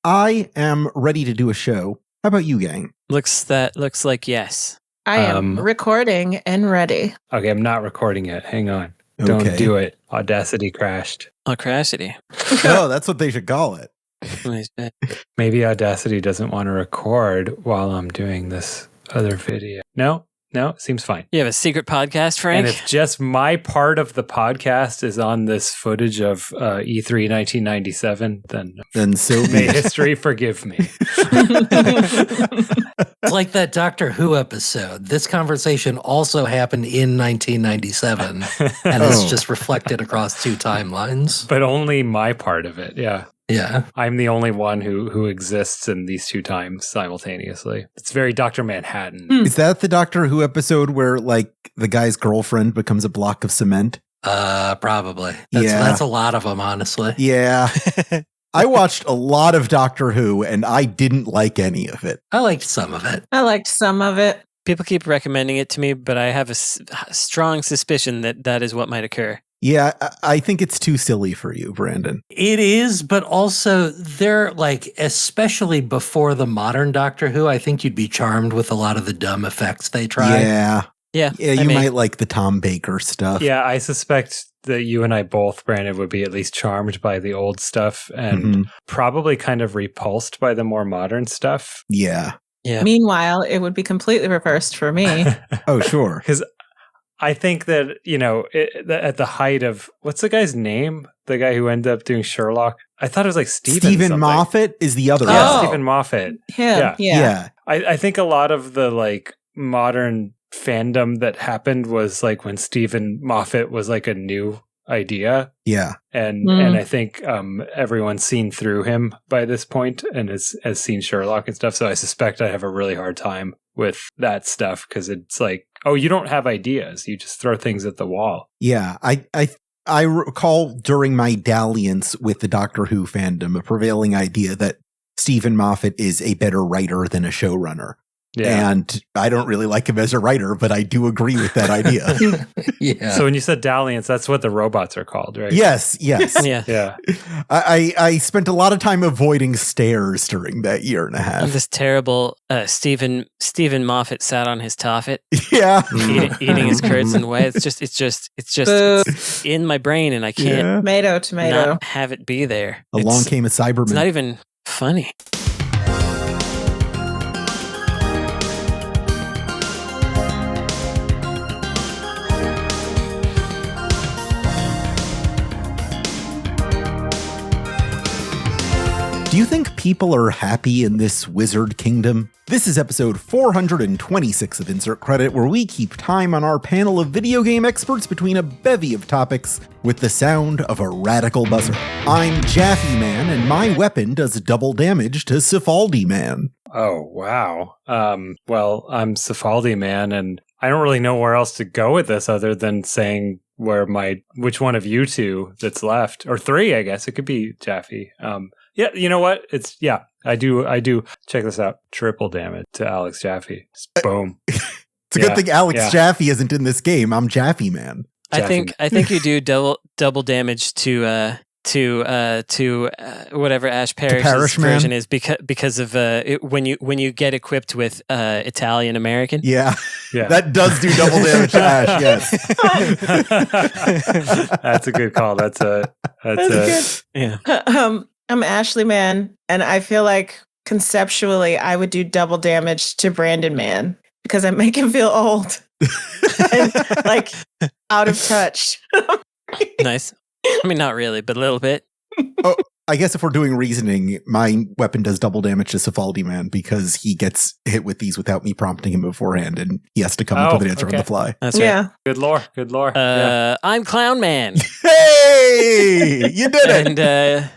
I am ready to do a show. How about you, gang? Looks like yes. I am recording and ready. Okay, I'm not recording it. Hang on. Okay. Don't do it. Audacity crashed. Audacity. Oh, that's what they should call it. Maybe Audacity doesn't want to record while I'm doing this other video. No, seems fine. You have a secret podcast, Frank? And if just my part of the podcast is on this footage of E3 1997, then so may history forgive me. It's like that Doctor Who episode. This conversation also happened in 1997, and it's just reflected across two timelines. But only my part of it, yeah. Yeah. I'm the only one who exists in these two times simultaneously. It's very Dr. Manhattan. Is that the Doctor Who episode where, like, the guy's girlfriend becomes a block of cement? Probably. That's a lot of them, honestly. Yeah. I watched a lot of Doctor Who, and I didn't like any of it. I liked some of it. I liked some of it. People keep recommending it to me, but I have a strong suspicion that is what might occur. Yeah, I think it's too silly for you, Brandon. It is, but also they're like, especially before the modern Doctor Who, I think you'd be charmed with a lot of the dumb effects they try. Yeah, you might like the Tom Baker stuff. Yeah, I suspect that you and I both, Brandon, would be at least charmed by the old stuff and probably kind of repulsed by the more modern stuff. Yeah. Meanwhile, it would be completely reversed for me. Oh, sure. Because I think that, at the height of, what's the guy's name? The guy who ended up doing Sherlock? I thought it was like Stephen Moffat is the other Yeah, guy. Stephen Moffat. Him, yeah. I think a lot of the like modern fandom that happened was like when Stephen Moffat was like a new idea. Yeah. And I think everyone's seen through him by this point and has seen Sherlock and stuff. So I suspect I have a really hard time with that stuff because it's like, oh, you don't have ideas. You just throw things at the wall. Yeah. I recall during my dalliance with the Doctor Who fandom, a prevailing idea that Stephen Moffat is a better writer than a showrunner. Yeah. And I don't really like him as a writer, but I do agree with that idea. Yeah. So when you said dalliance, that's what the robots are called, right? Yes. Yeah. I spent a lot of time avoiding stairs during that year and a half. This terrible Stephen Moffat sat on his toffet. Yeah. Eating his curds and whey. It's just in my brain and I can't tomato not have it be there. Along came a Cyberman. It's not even funny. Do you think people are happy in this wizard kingdom? This is episode 426 of Insert Credit, where we keep time on our panel of video game experts between a bevy of topics with the sound of a radical buzzer. I'm Jaffe Man, and my weapon does double damage to Syswivv Man. Oh, wow. Well, I'm Syswivv Man, and I don't really know where else to go with this other than saying which one of you two that's left, or three, I guess. It could be Jaffe. Yeah, you know what? I do. Check this out. Triple damage to Alex Jaffe. Boom. It's a good thing Alex Jaffe isn't in this game. I'm Jaffe Man. I think you do double damage to whatever Ash Parrish's version is because of when you get equipped with Italian American. Yeah, that does do double damage to Ash. Yes, that's a good call. That's good. Yeah. I'm Ashley Man, and I feel like conceptually I would do double damage to Brandon Man because I make him feel old and like out of touch. Nice. I mean, not really, but a little bit. Oh, I guess if we're doing reasoning, my weapon does double damage to Syswivv Man because he gets hit with these without me prompting him beforehand, and he has to come up with an answer on the fly. That's right. Yeah. Good lore. I'm Clown Man. Hey, you did it. And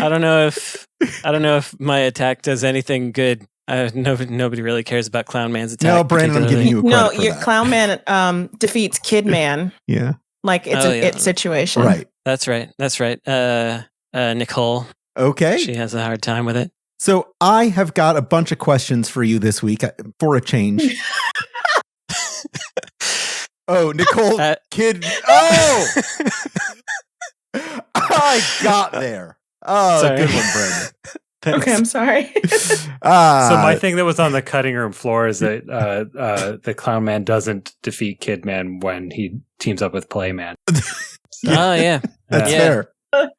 I don't know if my attack does anything good. Nobody really cares about Clown Man's attack. No, Brandon, I'm giving you a credit for your that. Clown Man defeats Kid Man. Yeah. Like it's it situation. Right. That's right. Nicole. Okay. She has a hard time with it. So I have got a bunch of questions for you this week for a change. Oh, Nicole, Kid. Oh! I got there. Oh, Sorry. good one, Brandon. Okay, I'm sorry. So my thing that was on the cutting room floor is that the Clown Man doesn't defeat Kid Man when he teams up with Playman. Oh yeah, That's Yeah. fair.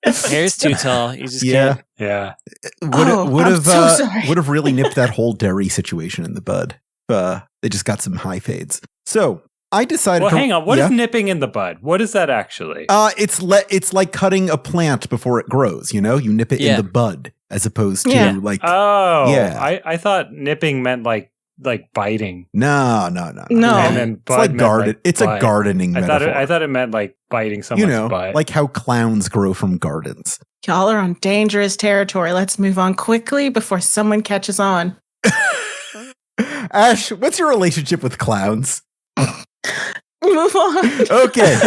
hair's too tall. You just Yeah. can't. Yeah. Would have really nipped that whole dairy situation in the bud. They just got some high fades. So I decided. Well, hang on. What is nipping in the bud? What is that actually? It's like cutting a plant before it grows. You know, you nip it in the bud as opposed to like. Oh, yeah. I thought nipping meant like biting. No. And then It's like garden. It's a butt. gardening metaphor. I thought it meant like biting someone's butt. Like how clowns grow from gardens. Y'all are on dangerous territory. Let's move on quickly before someone catches on. Ash, what's your relationship with clowns? Move on. Okay.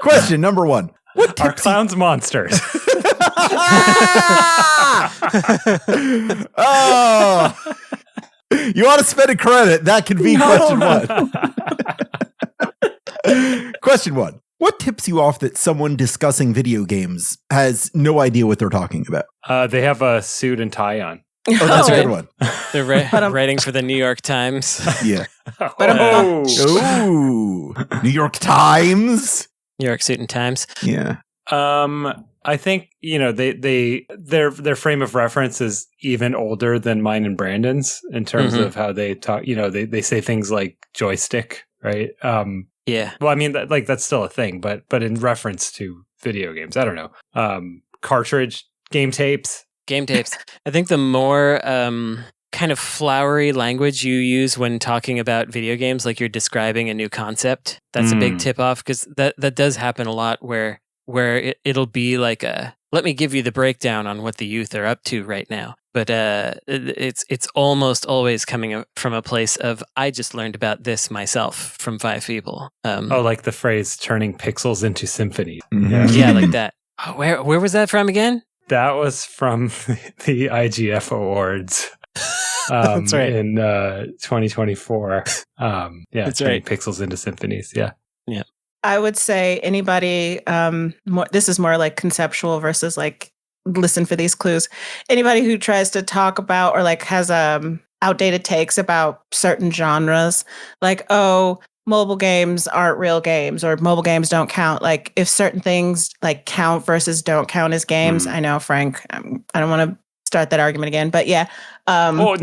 Question number 1. What Are clowns monsters? Oh, you want to spend a credit? That could be question 1. Question 1. What tips you off that someone discussing video games has no idea what they're talking about? They have a suit and tie on. Oh, that's a good one. They're writing for the New York Times. Yeah. Oh. Ooh. New York Times. New York Suit and Times. Yeah. I think, their frame of reference is even older than mine and Brandon's in terms of how they talk. They say things like joystick, right? Yeah. Well, I mean, that's still a thing, but in reference to video games, I don't know. Cartridge game tapes. Game tapes. I think the more kind of flowery language you use when talking about video games, like you're describing a new concept, that's a big tip off, because that does happen a lot where it'll be like let me give you the breakdown on what the youth are up to right now. But it's almost always coming from a place of, I just learned about this myself from 5 people. Like the phrase turning pixels into symphonies. Mhm. Yeah, like that. Oh, where was that from again? That was from the IGF Awards. That's right. In 2024. That's turning right. Pixels into symphonies. Yeah. I would say anybody, this is more like conceptual versus like listen for these clues. Anybody who tries to talk about or like has outdated takes about certain genres, like, oh, mobile games aren't real games or mobile games don't count. Like if certain things like count versus don't count as games. I know, Frank, I don't want to start that argument again, but yeah. No.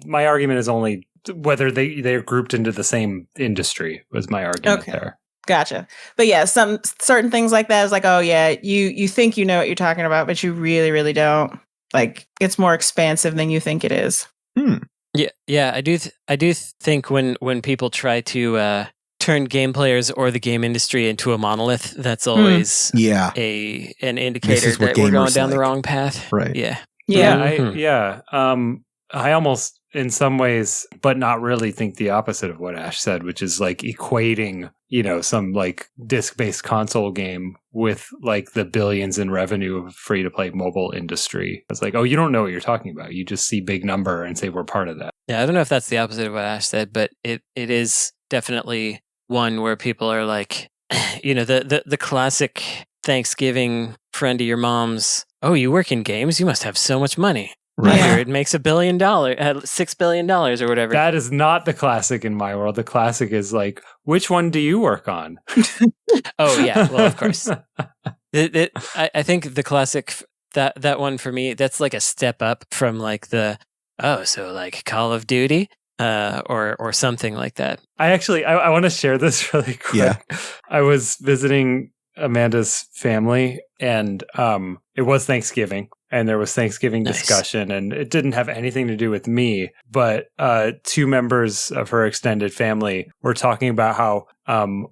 My argument is only whether they're grouped into the same industry was my argument there. Gotcha. But yeah, some certain things like that is like, oh yeah, you think you know what you're talking about, but you really, really don't. Like it's more expansive than you think it is. Yeah. I do think when people try to turn game players or the game industry into a monolith, that's always an indicator that we're going down the wrong path. Right. Yeah. I almost, in some ways, but not really, think the opposite of what Ash said, which is like equating, some like disc-based console game with like the billions in revenue of free-to-play mobile industry. It's like, oh, you don't know what you're talking about. You just see big number and say we're part of that. Yeah, I don't know if that's the opposite of what Ash said, but it is definitely one where people are like, the classic Thanksgiving friend of your mom's, oh, you work in games? You must have so much money. Right. I hear it makes $1 billion, $6 billion or whatever. That is not the classic in my world. The classic is like, which one do you work on? Oh, yeah. Well, of course. I think the classic, that one for me, that's like a step up from like so like Call of Duty or something like that. I want to share this really quick. Yeah. I was visiting Amanda's family and it was Thanksgiving. And there was Thanksgiving discussion, and it didn't have anything to do with me. But 2 members of her extended family were talking about how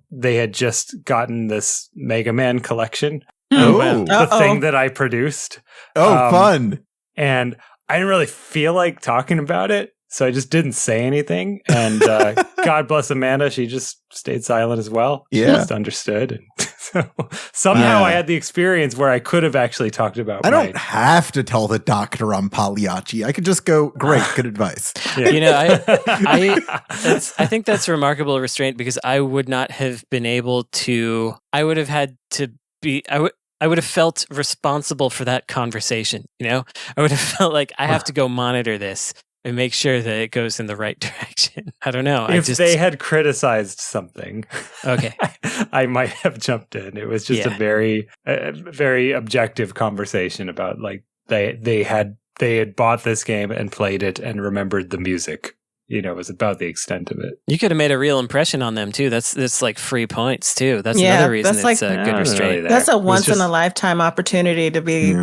they had just gotten this Mega Man collection. The thing that I produced. Oh, fun. And I didn't really feel like talking about it. So I just didn't say anything. And God bless Amanda. She just stayed silent as well. Yeah. She just understood. And so somehow I had the experience where I could have actually talked about I don't have to tell the doctor I'm Pagliacci. I could just go, great, good advice. Yeah. I think that's remarkable restraint, because I would not have been able to, I would have had to be, I would have felt responsible for that conversation. I would have felt like I have to go monitor this and make sure that it goes in the right direction. I don't know. If they had criticized something, okay, I might have jumped in. It was just a very objective conversation about like they had bought this game and played it and remembered the music. It was about the extent of it. You could have made a real impression on them too. That's like free points too. That's another reason it's a good restraint. Really that's a once in a lifetime opportunity to be,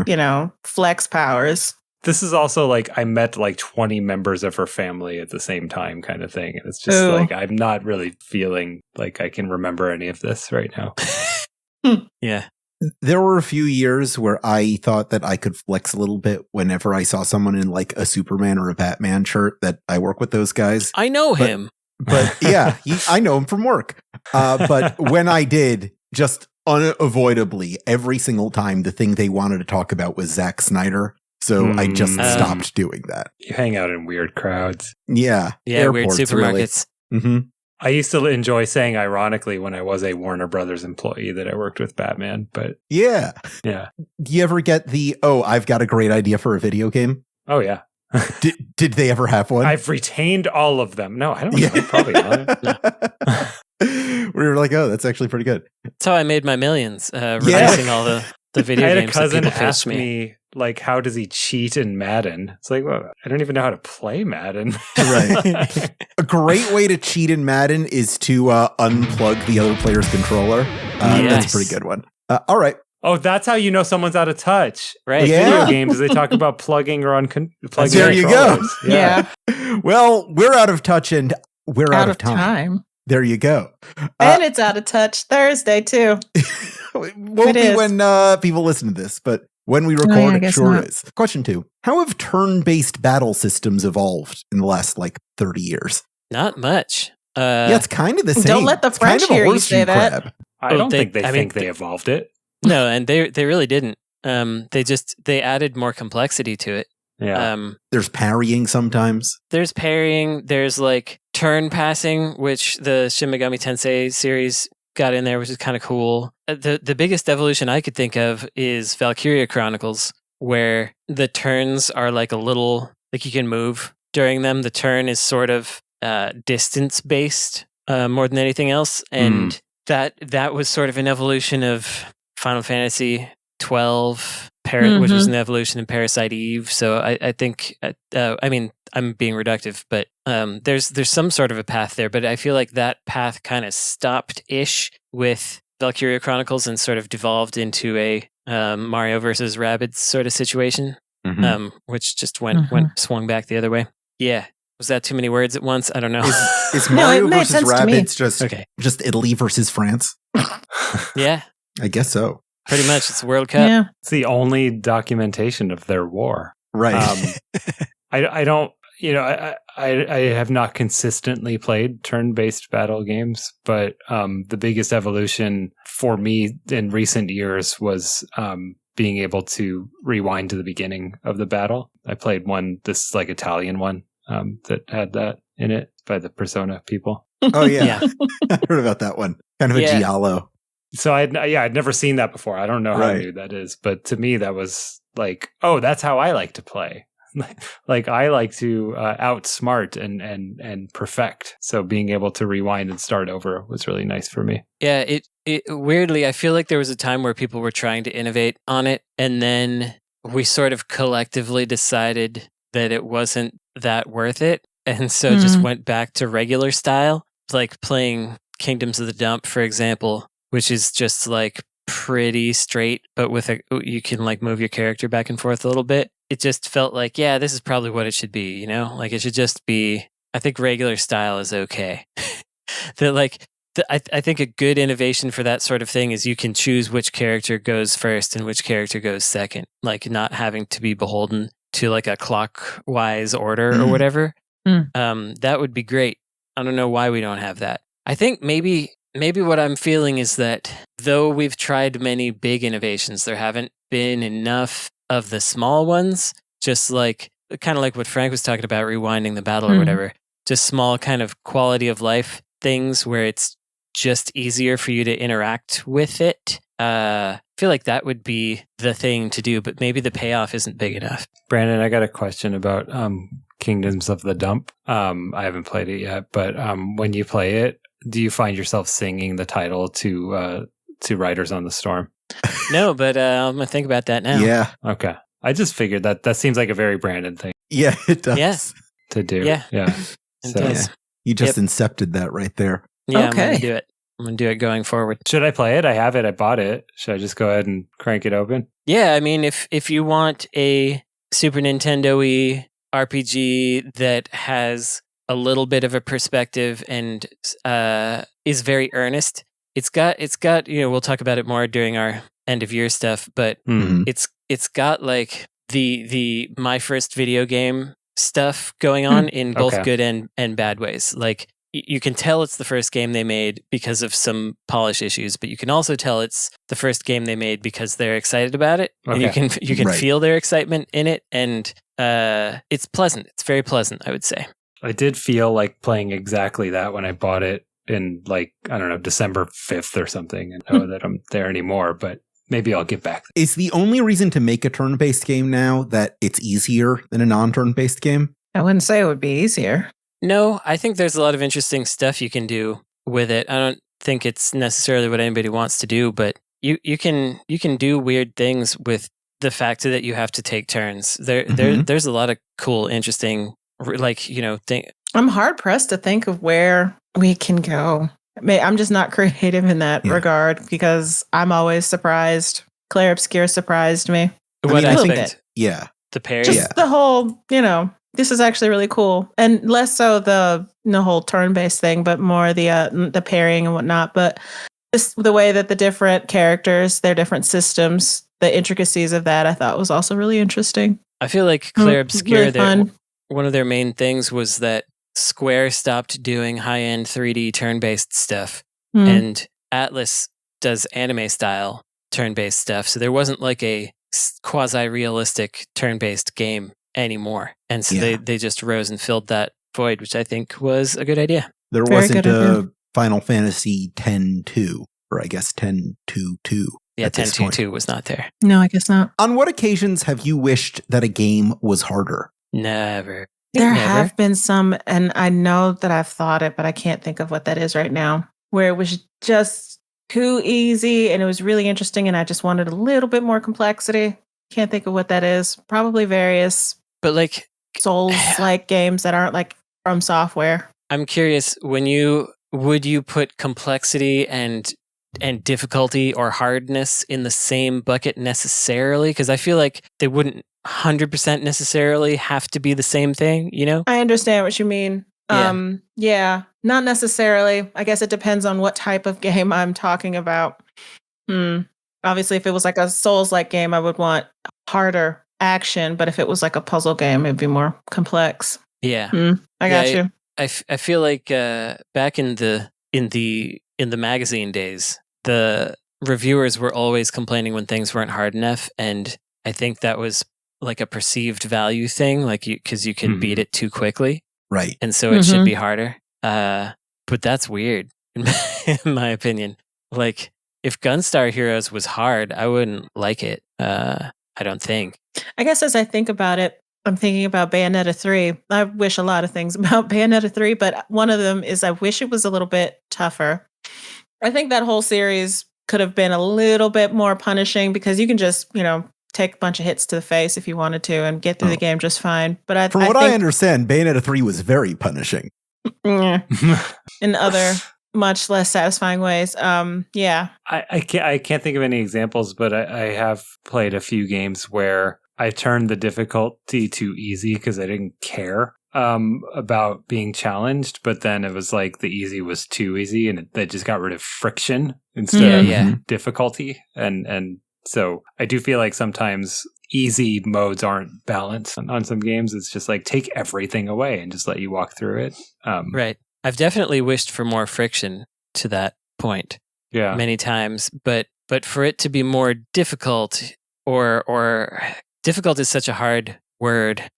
flex powers. This is also like I met like 20 members of her family at the same time kind of thing. And it's just like I'm not really feeling like I can remember any of this right now. Yeah. There were a few years where I thought that I could flex a little bit whenever I saw someone in like a Superman or a Batman shirt, that I work with those guys. I know him. But yeah, I know him from work. But when I did, just unavoidably, every single time, the thing they wanted to talk about was Zack Snyder. So I just stopped doing that. You hang out in weird crowds. Yeah. Yeah, weird supermarkets. Really. Mm-hmm. I used to enjoy saying ironically when I was a Warner Brothers employee that I worked with Batman, but yeah. Do you ever get I've got a great idea for a video game? Oh yeah. Did they ever have one? I've retained all of them. No, I don't know. Probably not. We were like, oh, that's actually pretty good. That's how I made my millions, releasing all the video games. I had a cousin that people ask me, like, how does he cheat in Madden? It's like, well, I don't even know how to play Madden. Right. A great way to cheat in Madden is to unplug the other player's controller. That's a pretty good one. All right. Oh, that's how you know someone's out of touch. Right. Video games, they talk about plugging or unplugging. There you go. Yeah. Well, we're out of touch and we're out of time. There you go. And it's out of touch Thursday, too. Won't be when people listen to this, but when we record, it sure is. Question 2. How have turn-based battle systems evolved in the last, 30 years? Not much. It's kind of the same. Don't let the French hear you say that. I don't think they think they evolved it. No, and they really didn't. They added more complexity to it. Yeah. There's parrying sometimes. There's parrying. There's turn passing, which the Shin Megami Tensei series got in there, which is kind of cool. The biggest evolution I could think of is Valkyria Chronicles, where the turns are a little, you can move during them. The turn is sort of distance based more than anything else, and that was sort of an evolution of Final Fantasy 12, which was an evolution in Parasite Eve. So I think, I'm being reductive, but there's some sort of a path there. But I feel like that path kind of stopped-ish with Valkyria Chronicles and sort of devolved into a Mario versus Rabbids sort of situation, which just swung back the other way. Yeah. Was that too many words at once? I don't know. Is Mario versus Rabbids just Italy versus France? Yeah. I guess so. Pretty much. It's the World Cup. Yeah. It's the only documentation of their war. Right. I don't, I have not consistently played turn-based battle games, but the biggest evolution for me in recent years was being able to rewind to the beginning of the battle. I played this Italian one that had that in it by the Persona people. Oh, yeah. I heard about that one. Kind of a giallo. So I'd never seen that before. I don't know how new that is, but to me that was that's how I like to play. I like to outsmart and perfect. So being able to rewind and start over was really nice for me. Yeah, it weirdly, I feel like there was a time where people were trying to innovate on it, and then we sort of collectively decided that it wasn't that worth it, and so just went back to regular style, like playing Kingdoms of the Dump, for example, which is just pretty straight, but with you can move your character back and forth a little bit. It just felt this is probably what it should be, it should just be, I think regular style is okay. I think a good innovation for that sort of thing is you can choose which character goes first and which character goes second, not having to be beholden to a clockwise order or whatever. That would be great. I don't know why we don't have that. I think maybe what I'm feeling is that though we've tried many big innovations, there haven't been enough of the small ones, just kind of like what Frank was talking about, rewinding the battle or whatever, just small kind of quality of life things where it's just easier for you to interact with it I feel like that would be the thing to do, but maybe the payoff isn't big enough. Brandon, I got a question about Kingdoms of the Dump. I haven't played it yet, but when you play it, do you find yourself singing the title to Riders on the Storm? No, but I'm going to think about that now. Yeah. Okay. I just figured that seems like a very Brandon thing Yeah, it does. Yeah. to do. Yeah. Yeah. It So- does. You just incepted that right there. Yeah, I'm Okay. going to do it. I'm going to do it going forward. Should I play it? I have it. I bought it. Should I just go ahead and crank it open? Yeah, I mean, if you want a Super Nintendo-y RPG that has a little bit of a perspective and is very earnest, it's got we'll talk about it more during our end of year stuff, but Mhm. it's got like the my first video game stuff going on in both Okay. good and bad ways. Like you can tell it's the first game they made because of some polish issues, but you can also tell it's the first game they made because they're excited about it, and you Okay. can Right. feel their excitement in it, and it's pleasant. It's very pleasant, I would say. I did feel like playing exactly that when I bought it in December 5th or something. And know that I'm there anymore, but maybe I'll get back. Is the only reason to make a turn-based game now that it's easier than a non-turn-based game? I wouldn't say it would be easier. No, I think there's a lot of interesting stuff you can do with it. I don't think it's necessarily what anybody wants to do, but you can do weird things with the fact that you have to take turns. There's a lot of cool, interesting, thing. I'm hard pressed to think of where we can go. I'm just not creative in that regard because I'm always surprised. Claire Obscure surprised me. What I think aspect? Yeah. The parry. Just the whole, this is actually really cool, and less so the whole turn-based thing, but more the parrying and whatnot. But the way that the different characters, their different systems, the intricacies of that, I thought was also really interesting. I feel like Claire Obscure, Really fun. one of their main things was that Square stopped doing high-end 3D turn-based stuff, Mm. and Atlas does anime-style turn-based stuff. So there wasn't like a quasi-realistic turn-based game anymore. And so they just rose and filled that void, which I think was a good idea. There Very wasn't good idea. a Final Fantasy 10-2, or I guess 10-2-2. Yeah, at this point. 10.2.2 was not there. No, I guess not. On what occasions have you wished that a game was harder? Never. There Never. have been some, and I know that I've thought it, but I can't think of what that is right now, where it was just too easy and it was really interesting and I just wanted a little bit more complexity. Can't think of what that is. Probably various But like, Souls-like games that aren't like from software. I'm curious, would you put complexity and difficulty or hardness in the same bucket necessarily? Because I feel like they wouldn't 100% necessarily have to be the same thing, I understand what you mean. Yeah. Not necessarily. I guess it depends on what type of game I'm talking about. Obviously, if it was like a Souls-like game, I would want harder action. But if it was like a puzzle game, it'd be more complex. Yeah. I got you. I feel like back in the magazine days, the reviewers were always complaining when things weren't hard enough, and I think that was like a perceived value thing, like because you can beat it too quickly, Right. and so it should be harder. But that's weird, in my opinion. Like if Gunstar Heroes was hard, I wouldn't like it. I don't think. I guess as I think about it, I'm thinking about Bayonetta 3. I wish a lot of things about Bayonetta 3, but one of them is I wish it was a little bit tougher. I think that whole series could have been a little bit more punishing because you can just, take a bunch of hits to the face if you wanted to and get through the game just fine. But From what I understand, Bayonetta 3 was very punishing. in other much less satisfying ways. Yeah. I can't think of any examples, but I have played a few games where I turned the difficulty to easy because I didn't care about being challenged, but then it was like the easy was too easy and they just got rid of friction instead of difficulty. And so I do feel like sometimes easy modes aren't balanced on some games. It's just like take everything away and just let you walk through it. Right. I've definitely wished for more friction to that point. Yeah. Many times, but for it to be more difficult or difficult is such a hard word.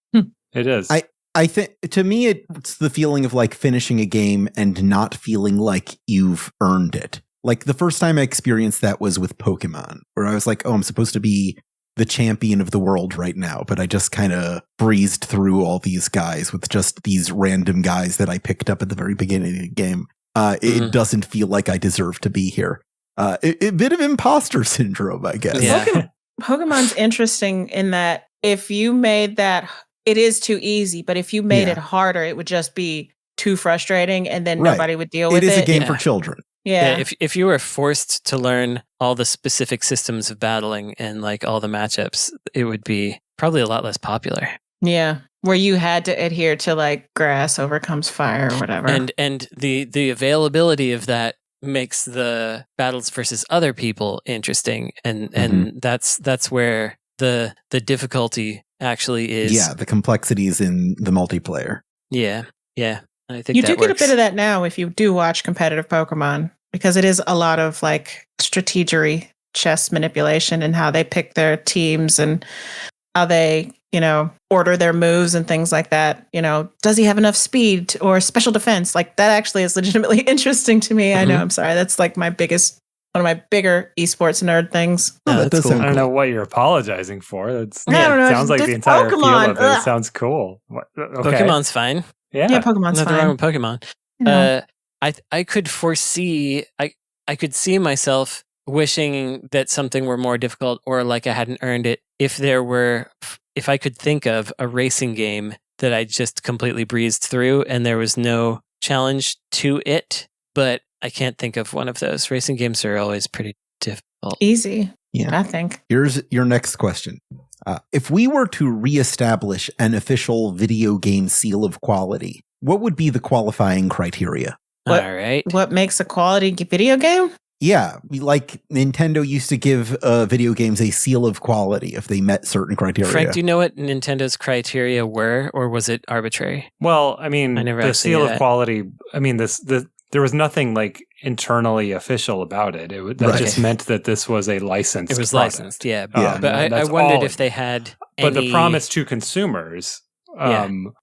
It is. I think to me it's the feeling of like finishing a game and not feeling like you've earned it. Like the first time I experienced that was with Pokemon, where I was like, oh, I'm supposed to be the champion of the world right now, but I just kind of breezed through all these guys with just these random guys that I picked up at the very beginning of the game. It doesn't feel like I deserve to be here. A bit of imposter syndrome, I guess. Yeah. Pokemon's interesting in that if you made that, it is too easy, but if you made it harder, it would just be too frustrating and then nobody would deal with it. It is a game for children. Yeah. If you were forced to learn all the specific systems of battling and like all the matchups, it would be probably a lot less popular. Yeah. Where you had to adhere to like grass overcomes fire or whatever. And the availability of that makes the battles versus other people interesting. And that's where the difficulty actually is. Yeah, the complexities in the multiplayer. Yeah. I think you that do get a works. bit of that now if you do watch competitive Pokemon, because it is a lot of like strategery, chess manipulation, and how they pick their teams and how they, order their moves and things like that. Does he have enough speed or special defense? Like that actually is legitimately interesting to me. I know. I'm sorry. That's like one of my bigger esports nerd things. Oh, that does sound I don't cool. know what you're apologizing for. I don't know, Sounds like the entire feel Pokemon. of it. It sounds cool. Okay. Pokemon's fine. Yeah, Pokemon's Nothing fine. wrong with Pokemon. I could foresee. I could see myself wishing that something were more difficult or like I hadn't earned it if I could think of a racing game that I just completely breezed through and there was no challenge to it. But I can't think of one of those. Racing games are always pretty difficult. Easy. Yeah. I think. Here's your next question. If we were to reestablish an official video game seal of quality, what would be the qualifying criteria? All right. What makes a quality video game? Yeah, like Nintendo used to give video games a seal of quality if they met certain criteria. Frank, do you know what Nintendo's criteria were, or was it arbitrary? Well, I mean, I never the actually seal knew of that. quality, I mean, there was nothing like internally official about it. That just meant that this was a licensed It was product. licensed, yeah. Yeah. But I That's wondered all if they had But the any- promise to consumers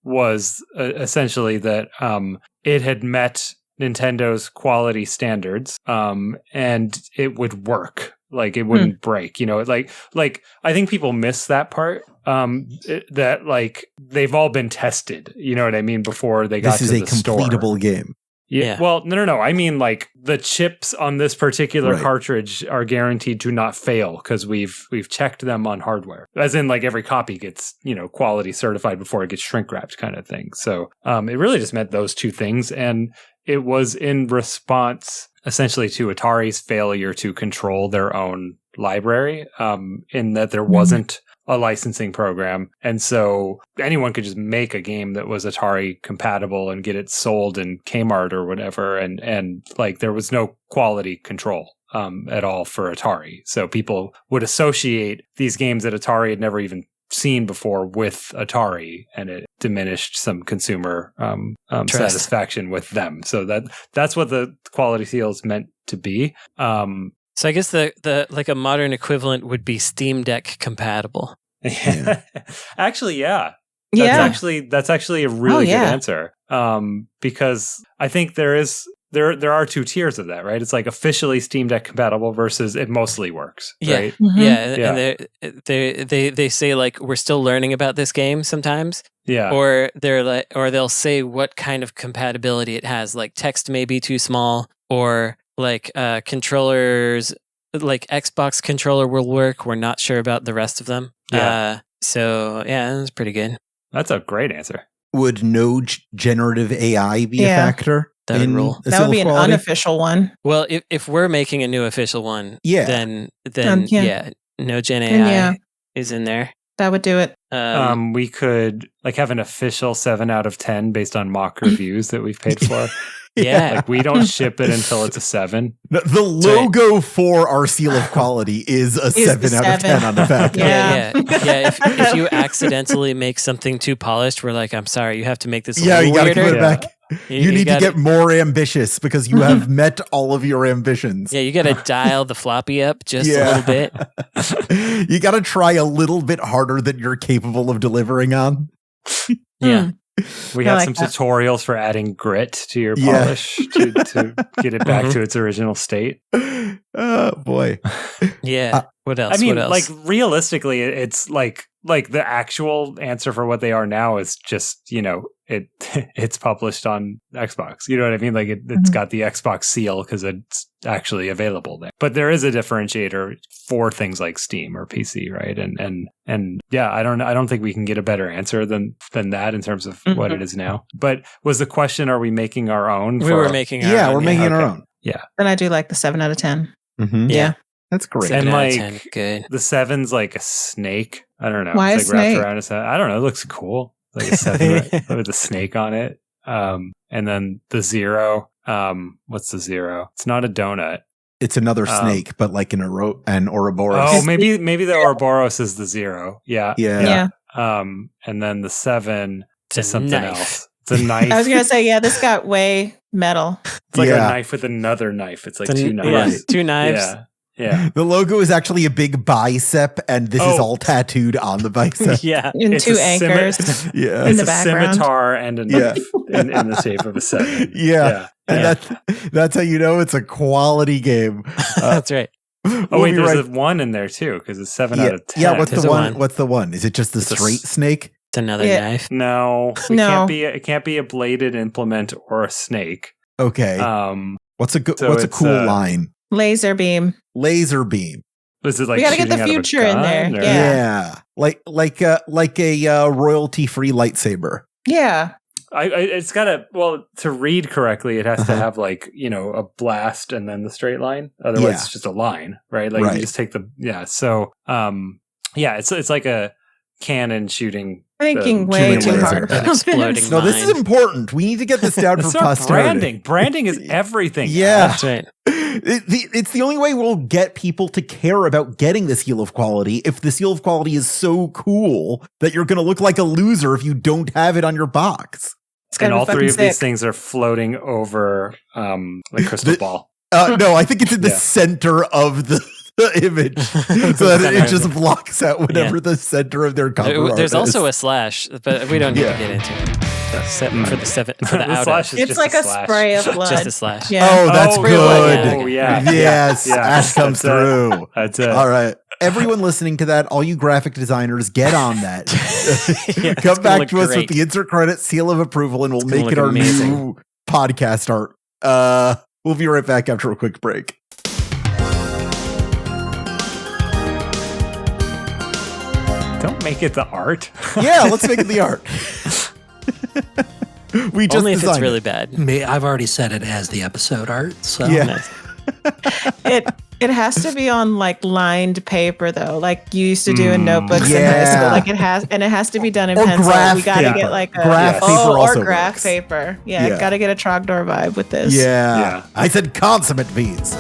was essentially that it had met Nintendo's quality standards, and it would work. Like it wouldn't break, like I think people miss that part. That like they've all been tested, you know what I mean, before they got This to is the a store. completable game. Yeah. Well, no. I mean, like the chips on this particular Right. cartridge are guaranteed to not fail because we've checked them on hardware. As in, like every copy gets quality certified before it gets shrink wrapped, kind of thing. So it really just meant those two things, and it was in response essentially to Atari's failure to control their own library, in that there wasn't a licensing program. And so anyone could just make a game that was Atari compatible and get it sold in Kmart or whatever. And like there was no quality control at all for Atari. So people would associate these games that Atari had never even seen before with Atari, and it diminished some consumer satisfaction with them. So that's what the quality seal is meant to be. So I guess the like a modern equivalent would be Steam Deck compatible. Yeah. Actually, yeah. Yeah. That's actually a really good yeah. answer. Because I think there are two tiers of that, right? It's like officially Steam Deck compatible versus it mostly works, Yeah. right? Yeah, and they say like we're still learning about this game sometimes. Yeah. Or they'll say what kind of compatibility it has. Like text may be too small, or like controllers, like Xbox controller will work. We're not sure about the rest of them. Yeah. So yeah, that's pretty good. That's a great answer. Would no generative AI be a Yeah. factor? That would in rule. a That seal would be of an quality? unofficial one. Well, if we're making a new official one, Yeah. then yeah. no Gen Then AI yeah. is in there. That would do it. We could like have an official 7 out of 10 based on mock reviews that we've paid for. Yeah. Like we don't ship it until it's a 7. The logo for our seal of quality is a 7 out of 10 on the back. Yeah. Yeah. If you accidentally make something too polished, we're like, I'm sorry, you have to make this a Yeah, little you gotta weirder. give it Yeah. back. You need to gotta- get more ambitious because you have met all of your ambitions. Yeah, you got to dial the floppy up just a Yeah. little bit. You got to try a little bit harder than you're capable of delivering on. Yeah. We I have like some that. tutorials for adding grit to your Yeah. polish to get it back to its original state. Oh boy. Yeah. What else? I mean, what else? like realistically, it's like the actual answer for what they are now is just it's published on Xbox. You know what I mean? Like it's got the Xbox seal because it's actually available there. But there is a differentiator for things like Steam or PC, right? And yeah, I don't think we can get a better answer than that in terms of what it is now. But was the question, are we making our own? we were making our own, We're making our Okay. own. Then I do like the 7 out of 10. Mm-hmm. Yeah. That's great. 7 And out of like 10, good. the 7's like a snake. I don't know. Why it's a like wrapped snake? around his head. I don't know. It looks cool. Like a 7 with a snake on it. And then the 0. What's the 0? It's not a donut. It's another snake, but like an Ouroboros. Oh, maybe the Ouroboros is the 0. Yeah. Yeah. And then the 7 It's a is something knife. else. It's a knife. I was going to say, yeah, this got way metal. It's like Yeah. a knife with another knife. It's like It's a- 2 knives. yeah, Right. 2 knives. Yeah. Yeah. The logo is actually a big bicep, and this is all tattooed on the bicep. Yeah. And It's 2 a anchors. Yeah. In It's the a background. scimitar and a knife in the shape of a 7. Yeah. And that's how you know it's a quality game. That's right. Oh, wait, there's a 1 in there too, because it's 7 out of 10. Yeah, what's There's the a one? 1. What's the one? Is it just the It's a straight snake? It's another Yeah. knife. No, No. it can't be a bladed implement or a snake. Okay. What's a so what's a it's, cool line? Laser beam. Laser beam. Is it like We gotta get shooting the out of a future in there. gun, or- Yeah. Like a royalty-free lightsaber. Yeah. It's got to read correctly, it has to Uh-huh. have like, a blast and then the straight line. Otherwise Yeah. it's just a line, right? Like Right. you just take so it's like a cannon shooting. Thinking way Cuban too laser. hard. An exploding No, this is mine. important. We need to get this down for It's not posterity. branding. Branding is everything. Yeah. That's right. It's the only way we'll get people to care about getting the seal of quality if the seal of quality is so cool that you're going to look like a loser if you don't have it on your box. It's gotta And be all 3 fucking of these sick. things are floating over the crystal ball. No, I think it's in the Yeah. center of the image so that it just blocks out whatever the center of their cover art There's also is. a slash, but we don't need Yeah. to get into it. For the The outer. slash is It's just like a a slash. spray of blood. Just a slash. Yeah. Oh, that's really? good. Oh, yeah. Yes, Yeah. Ash comes That's it. through. That's it. All right. Everyone listening to that, all you graphic designers, get on that. Yeah, it's Come gonna back look to us with great. the insert credit seal of approval, and we'll It's gonna make it look our amazing. new podcast art. We'll be right back after a quick break. Don't make it the art. Yeah, let's make it the art. We just Only if it's designed really it. bad. I've already set it as the episode art. So Yeah. It has to be on like lined paper though, like you used to do in notebooks in high Yeah. school. Like it has to be done in Or pencil. graph We gotta paper. get like a Graph paper or also graph works. paper. Yeah, Yeah. gotta get a Trogdor vibe with this. Yeah. Yeah. I said consummate bees.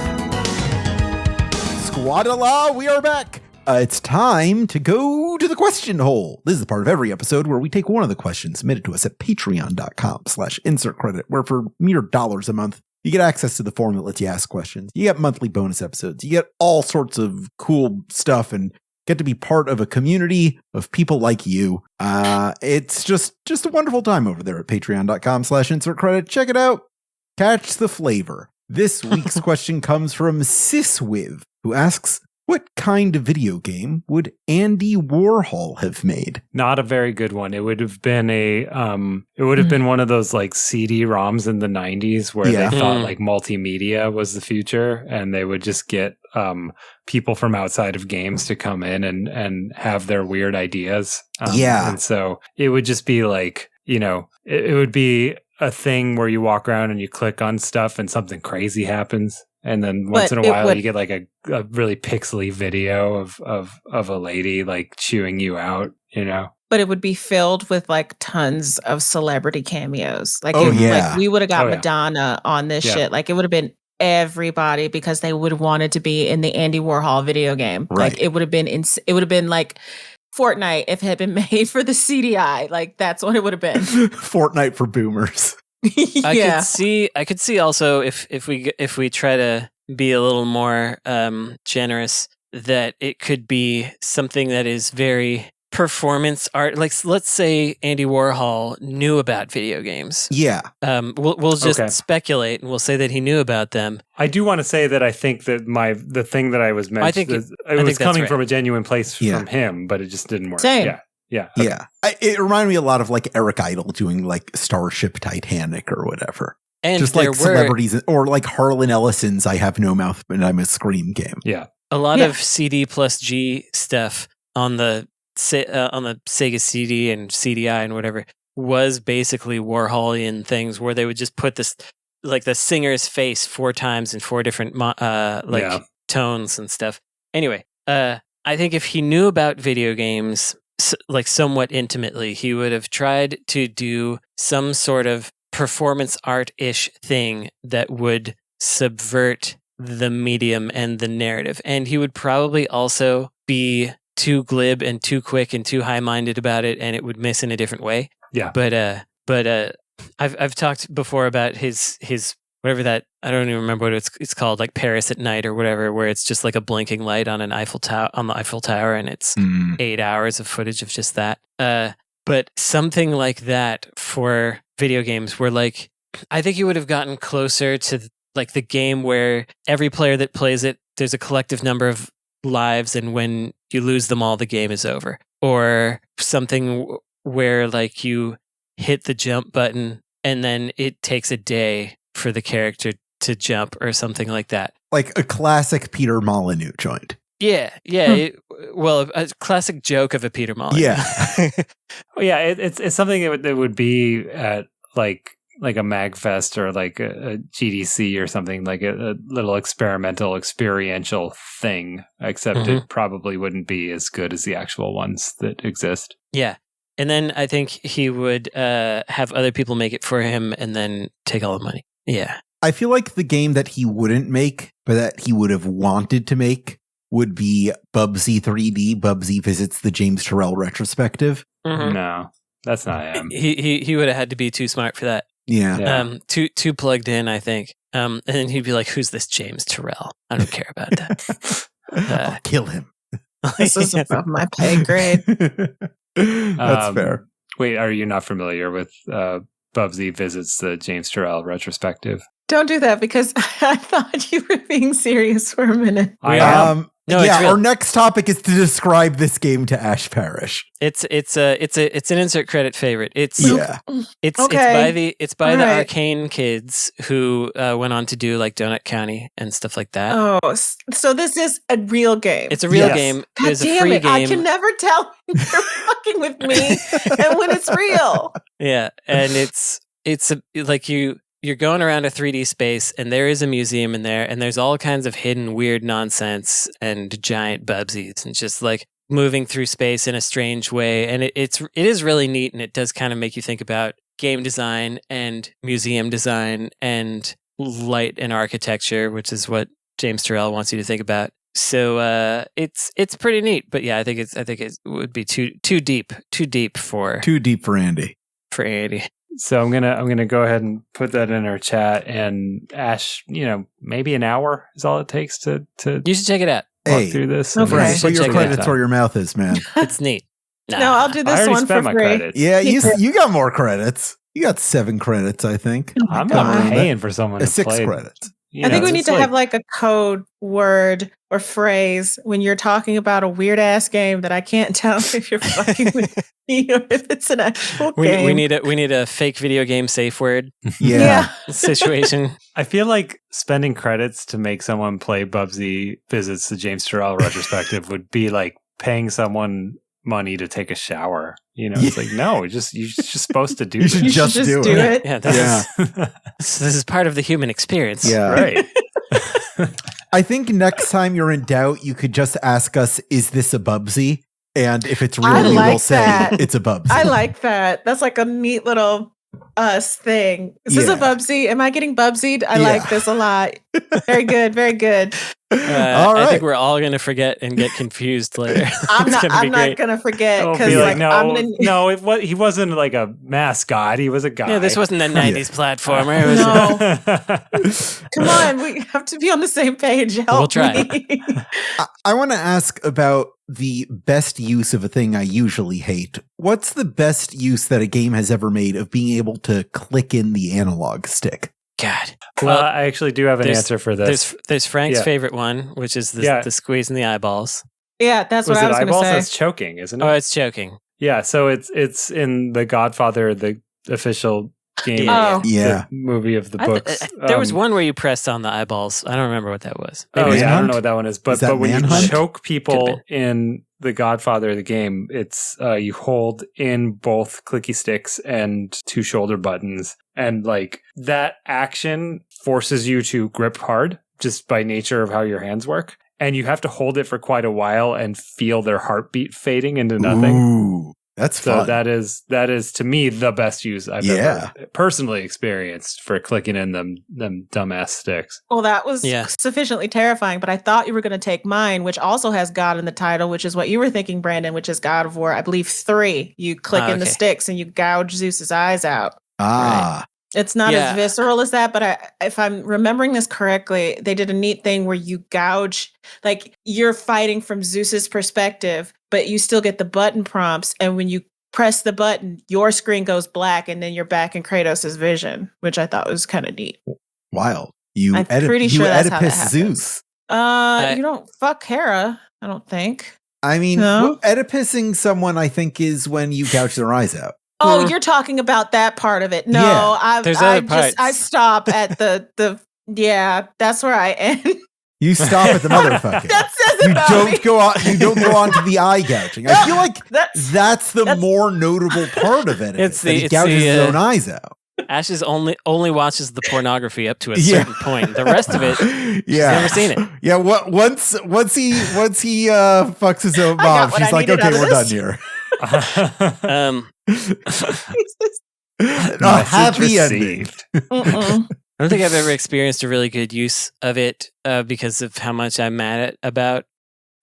Squadala, we are back. It's time to go to the question hole. This is the part of every episode where we take one of the questions submitted to us at patreon.com/insertcredit, where for mere dollars a month, you get access to the forum that lets you ask questions. You get monthly bonus episodes. You get all sorts of cool stuff and get to be part of a community of people like you. It's just a wonderful time over there at patreon.com/insertcredit. Check it out. Catch the flavor. This week's question comes from Syswivv, who asks, what kind of video game would Andy Warhol have made? Not a very good one. It would have been been one of those like CD-ROMs in the 90s where Yeah. they thought like multimedia was the future, and they would just get people from outside of games to come in and have their weird ideas. Yeah. And so it would just be like, it would be a thing where you walk around and you click on stuff and something crazy happens. And then once But in a it while would- you get like a really pixely video of a lady like chewing you out, But it would be filled with like tons of celebrity cameos. Like, Oh, yeah. like we would have got Oh, yeah. Madonna on this Yeah. shit. Like it would have been everybody because they would have wanted to be in the Andy Warhol video game. Right. Like it would have been it would have been like Fortnite if it had been made for the CDI. Like that's what it would have been. Fortnite for boomers. Yeah. I could see also if we try to be a little more generous, that it could be something that is very performance art, like let's say Andy Warhol knew about video games. Yeah. We'll just speculate and we'll say that he knew about them. I do want to say that I think that the thing that I was mentioning, it was coming from a genuine place from him, but it just didn't work. Same. Yeah. Okay. Yeah. It reminded me a lot of like Eric Idle doing like Starship Titanic or whatever. And just like celebrities or like Harlan Ellison's I Have No Mouth But I'm a Scream game. Yeah. A lot of CD plus G stuff on the Sega CD and CDI and whatever was basically Warholian things where they would just put this like the singer's face 4 times in 4 different tones and stuff. Anyway, I think if he knew about video games like somewhat intimately, he would have tried to do some sort of performance art-ish thing that would subvert the medium and the narrative. And he would probably also be too glib and too quick and too high-minded about it, and it would miss in a different way. Yeah. But I've talked before about his whatever that, I don't even remember what it's called, like Paris at Night or whatever, where it's just like a blinking light on the Eiffel Tower, and it's 8 hours of footage of just that. But something like that for video games, where like I think you would have gotten closer to like the game where every player that plays it, there's a collective number of lives, and when you lose them all, the game is over. Or something where like you hit the jump button and then it takes a day for the character to jump or something like that. Like a classic Peter Molyneux joint. Yeah. A classic joke of a Peter Molyneux. Yeah. Well, yeah, it's something that would be at like a MagFest or like a GDC or something, like a little experimental, experiential thing, except it probably wouldn't be as good as the actual ones that exist. Yeah. And then I think he would have other people make it for him and then take all the money. Yeah. I feel like the game that he wouldn't make, but that he would have wanted to make, would be Bubsy 3D. Bubsy Visits the James Turrell Retrospective. Mm-hmm. No, that's not him. He would have had to be too smart for that. Yeah. Too plugged in, I think. And then he'd be like, "Who's this James Turrell? I don't care about that. I'll kill him. This is above my pay grade." That's fair. Wait, are you not familiar with Bubsy Visits the James Turrell Retrospective? Don't do that, because I thought you were being serious for a minute. I am. No, it's real. Our next topic is to describe this game to Ash Parrish. It's an insert credit favorite. It's Okay. it's by the Arcane kids who went on to do like Donut County and stuff like that. Oh, so this is a real game. It's a real game. God It's a damn free it! game. I can never tell when you're fucking with me and when it's real. Yeah, and it's like you're going around a 3D space, and there is a museum in there, and there's all kinds of hidden weird nonsense and giant Bubsies, and just like moving through space in a strange way. And it is really neat, and it does kind of make you think about game design and museum design and light and architecture, which is what James Turrell wants you to think about. So it's pretty neat. But yeah, I think it would be too deep for Andy. For Andy. So I'm gonna go ahead and put that in our chat. And Ash, maybe an hour is all it takes to You should check it out. walk through this. Okay. Frank, put your Check it credits out. where your mouth is, man. It's neat. No, I'll do I this already one for spent my free. credits. Yeah, you got more credits. You got 7 credits, I think. I'm God. not paying for someone to 6 play. credits. I think we need to have like a code word or phrase when you're talking about a weird ass game that I can't tell if you're fucking with me or if it's an actual game. We need a fake video game safe word Yeah. situation. I feel like spending credits to make someone play Bubsy Visits the James Turrell Retrospective would be like paying someone money to take a shower. It's like, no, you're just supposed to do You should this. just do it. Yeah, Yeah. This is part of the human experience. Yeah. Right. I think next time you're in doubt, you could just ask us, is this a Bubsy? And if it's real, we will say that. it's a Bubsy. I like that. That's like a neat little us thing. Is this a Bubsy? Am I getting Bubsied? I like this a lot. Very good. Very good. All right. I think we're all going to forget and get confused later. I'm It's gonna be not great. gonna forget Don't because be like, I'm gonna. he wasn't like a mascot. He was a guy. Yeah, this wasn't a 90s platformer. It was No. Come on, we have to be on the same page. Help We'll try. me. I want to ask about the best use of a thing I usually hate, what's the best use that a game has ever made of being able to click in the analog stick? God. Well, I actually do have an answer for this. There's Frank's favorite one, which is the squeeze in the eyeballs. Yeah, that's what I was going to say. Eyeballs? That's choking, isn't it? Oh, it's choking. Yeah, so it's in The Godfather, the official game, the movie of the books. There was one where you pressed on the eyeballs. I don't remember what that was. I don't know what that one is. But when Manhunt? you choke people in The Godfather, the game, it's you hold in both clicky sticks and two shoulder buttons, and like that action forces you to grip hard just by nature of how your hands work. And you have to hold it for quite a while and feel their heartbeat fading into nothing. Ooh, that's fun. So that is to me the best use I've ever personally experienced for clicking in them dumbass sticks. Well, that was sufficiently terrifying, but I thought you were going to take mine, which also has God in the title, which is what you were thinking, Brandon, which is God of War, I believe 3. You click in the sticks and you gouge Zeus's eyes out. Right. It's not as visceral as that, but if I'm remembering this correctly, they did a neat thing where you gouge, like you're fighting from Zeus's perspective, but you still get the button prompts. And when you press the button, your screen goes black and then you're back in Kratos' vision, which I thought was kind of neat. Wild. I'm pretty sure that's how that happens. Zeus. You don't fuck Hera, I don't think. I mean, Oedipusing someone, I think, is when you gouge their eyes out. Oh, you're talking about that part of it. No, I stop at the that's where I end. You stop at the motherfucking. That says about You don't go on to the eye gouging. I feel like that's the more notable part of it. He gouges his own eyes out. Ashes only watches the pornography up to a certain point. The rest of it, she's never seen it. Yeah, once he fucks his own mom, she's like, okay, we're done here. Happy ending. I don't think I've ever experienced a really good use of it because of how much I'm mad about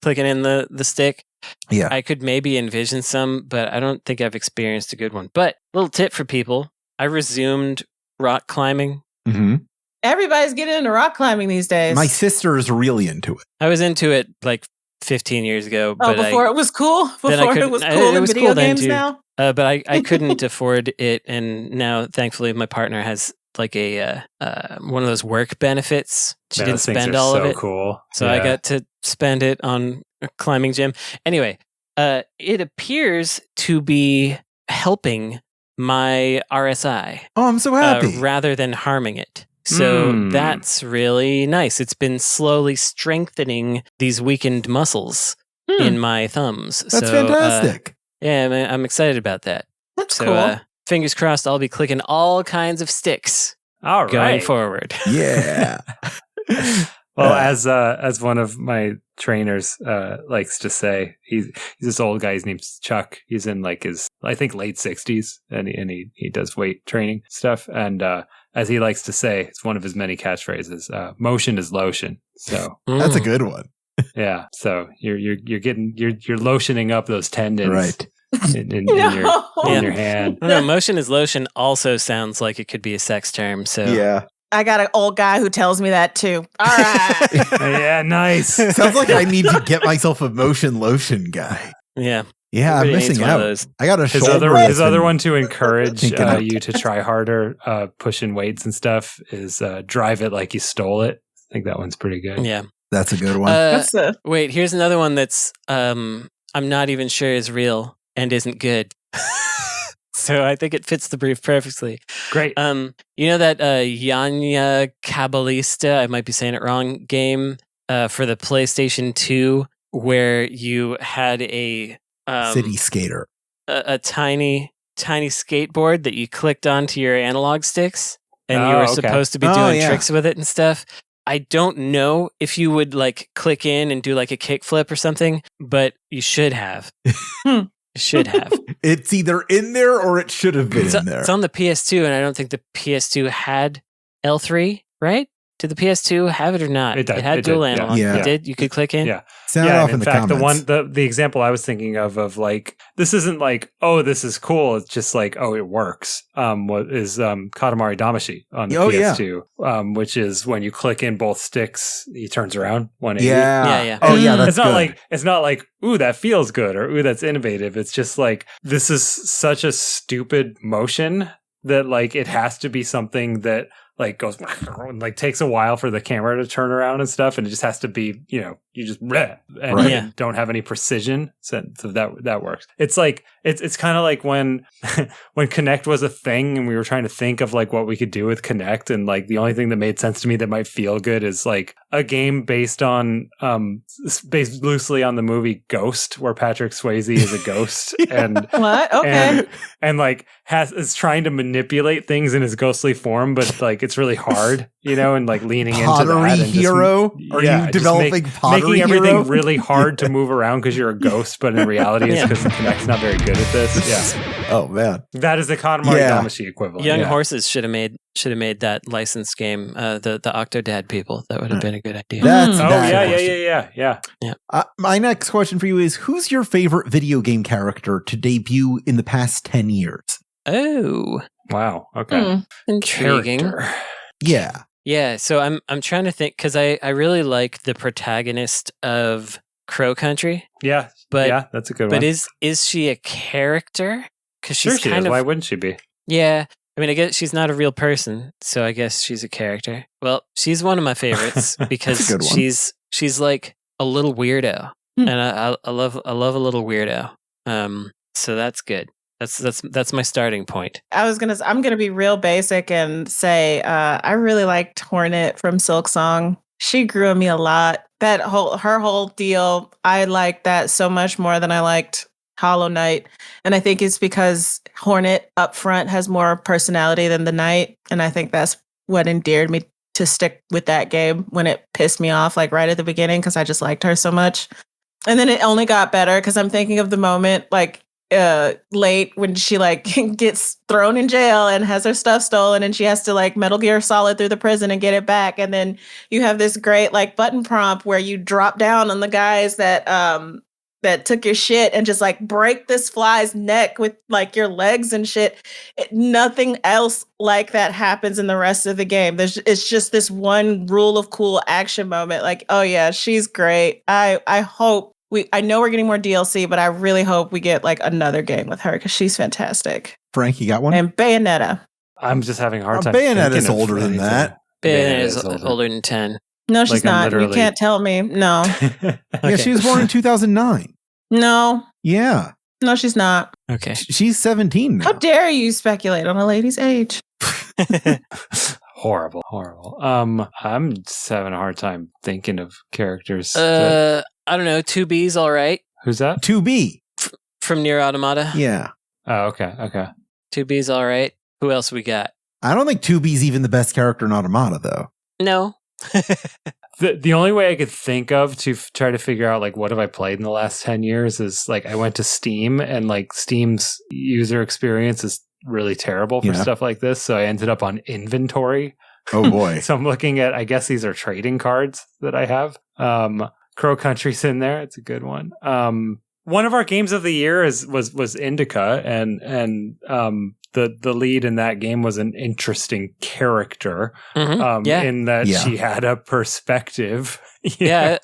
clicking in the stick. Yeah, I could maybe envision some, but I don't think I've experienced a good one. But little tip for people: I resumed rock climbing. Mm-hmm. Everybody's getting into rock climbing these days. My sister is really into it. I was into it like 15 years ago. But before it was cool? Before it was cool in video games now? But I couldn't afford it. And now, thankfully, my partner has like a one of those work benefits. She didn't spend all of it. Cool. So I got to spend it on a climbing gym. Anyway, it appears to be helping my RSI. Oh, I'm so happy. Rather than harming it. So that's really nice. It's been slowly strengthening these weakened muscles in my thumbs. That's fantastic. I'm excited about that. That's cool. Fingers crossed, I'll be clicking all kinds of sticks going forward. Yeah. Well, as one of my trainers likes to say, he's this old guy. His name's Chuck. He's in like his, I think, late 60s, and he does weight training stuff. And as he likes to say, it's one of his many catchphrases. Motion is lotion. So that's a good one. Yeah. So you're lotioning up those tendons, right? In your hand. No, motion is lotion also sounds like it could be a sex term. So yeah. I got an old guy who tells me that too. All right. Yeah, nice. Sounds like I need to get myself a motion lotion guy. Yeah. Yeah, I'm missing out. I got his other one to encourage you to try harder, pushing weights and stuff is drive it like you stole it. I think that one's pretty good. Yeah. That's a good one. Wait, here's another one that's I'm not even sure is real and isn't good. So I think it fits the brief perfectly. Great. You know that Yanya Kabbalista, I might be saying it wrong, game for the PlayStation 2 where you had a city skater, a tiny skateboard that you clicked onto your analog sticks, and you were supposed to be doing tricks with it and stuff. I don't know if you would like click in and do like a kickflip or something, but you should have. You should have. It's either in there or it should have been in there. It's on the PS2, and I don't think the PS2 had L3, right? Did the PS2 have it or not? It did. It had It dual did, yeah. analog. Yeah. It did. You could click in. Yeah. Sound yeah, off and in the fact, comments. the example I was thinking of like, this isn't like, oh, this is cool. It's just like, oh, it works. What is Katamari Damacy on the PS2, which is when you click in both sticks, he turns around 180. Yeah. Oh yeah, that's it's not like ooh, that feels good or ooh, that's innovative. It's just like, this is such a stupid motion that like it has to be something that like goes and like takes a while for the camera to turn around and stuff, and it just has to be, you just and don't have any precision, so that works. It's like it's kind of like when when Kinect was a thing and we were trying to think of like what we could do with Kinect, and like the only thing that made sense to me that might feel good is like a game based loosely on the movie Ghost, where Patrick Swayze is a ghost and what? Okay. and like is trying to manipulate things in his ghostly form, but like it's really hard, and like leaning Pottery into that. And Hero? Are you developing Pottery making everything Hero? really hard to move around because you're a ghost, but in reality it's because the Kinect's not very good at this. Yeah. Oh man, that is the Katamari Damacy equivalent. Young Horses should have made that licensed game. The Octodad people. That would have been a good idea. Yeah. My next question for you is: who's your favorite video game character to debut in the past 10 years? Oh, wow. Okay. Intriguing. Character. Yeah. Yeah, so I'm trying to think, because I really like the protagonist of Crow Country. Yeah, but that's a good one. But is she a character? Because she's she kind is. of. Why wouldn't she be? Yeah, I mean, I guess she's not a real person, so I guess she's a character. Well, she's one of my favorites because she's like a little weirdo, and I love a little weirdo. So that's good. That's my starting point. I'm gonna be real basic and say I really liked Hornet from Silk Song. She grew on me a lot. Her whole deal, I liked that so much more than I liked Hollow Knight. And I think it's because Hornet up front has more personality than the Knight, and I think that's what endeared me to stick with that game when it pissed me off like right at the beginning, because I just liked her so much. And then it only got better because I'm thinking of the moment like late when she like gets thrown in jail and has her stuff stolen, and she has to like Metal Gear Solid through the prison and get it back. And then you have this great like button prompt where you drop down on the guys that took your shit and just like break this fly's neck with like your legs and shit. Nothing else like that happens in the rest of the game. It's just this one rule of cool action moment. Like, oh yeah, she's great. I hope I know we're getting more DLC, but I really hope we get like another game with her because she's fantastic. Frank, you got one? And Bayonetta. I'm just having a hard time. Bayonetta's older than that. Bayonetta's older than 10. No, she's not. You can't tell me. No. Yeah, she was born in 2009. No. Yeah. No, she's not. Okay. She's 17 now. How dare you speculate on a lady's age? Horrible. I'm just having a hard time thinking of characters. I don't know. 2B's all right. Who's that? 2B. From Nier Automata. Yeah. Oh, okay. 2B's all right. Who else we got? I don't think 2B's even the best character in Automata, though. No. The only way I could think of to try to figure out like what have I played in the last 10 years is like I went to Steam, and like Steam's user experience is really terrible for stuff like this. So I ended up on inventory. Oh boy. So I'm looking at, I guess these are trading cards that I have. Crow Country's in there. It's a good one. One of our games of the year was Indica, and the lead in that game was an interesting character. In that she had a perspective. I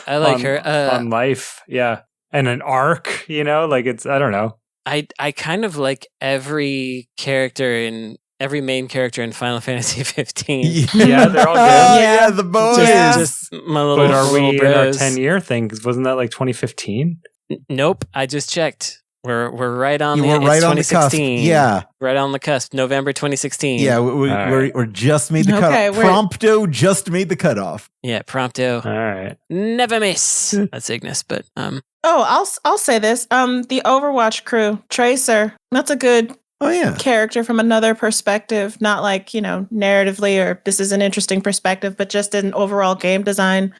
like her on life. Yeah, and an arc. Like it's, I don't know. I kind of like every main character in Final Fantasy 15. Yeah, they're all good. Yeah, the boys. Just my little. But are we in our bros. 10-year thing? Because wasn't that like 2015? Nope, I just checked. We're right on. We're right on the cusp. Yeah, right on the cusp. November 2016. Yeah, we're just made the cutoff. Prompto just made the cutoff. Yeah, Prompto. All right. Never miss. That's Ignis, but Oh, I'll say this. The Overwatch crew, Tracer. That's a good character from another perspective. Not like, narratively, or this is an interesting perspective, but just in overall game design.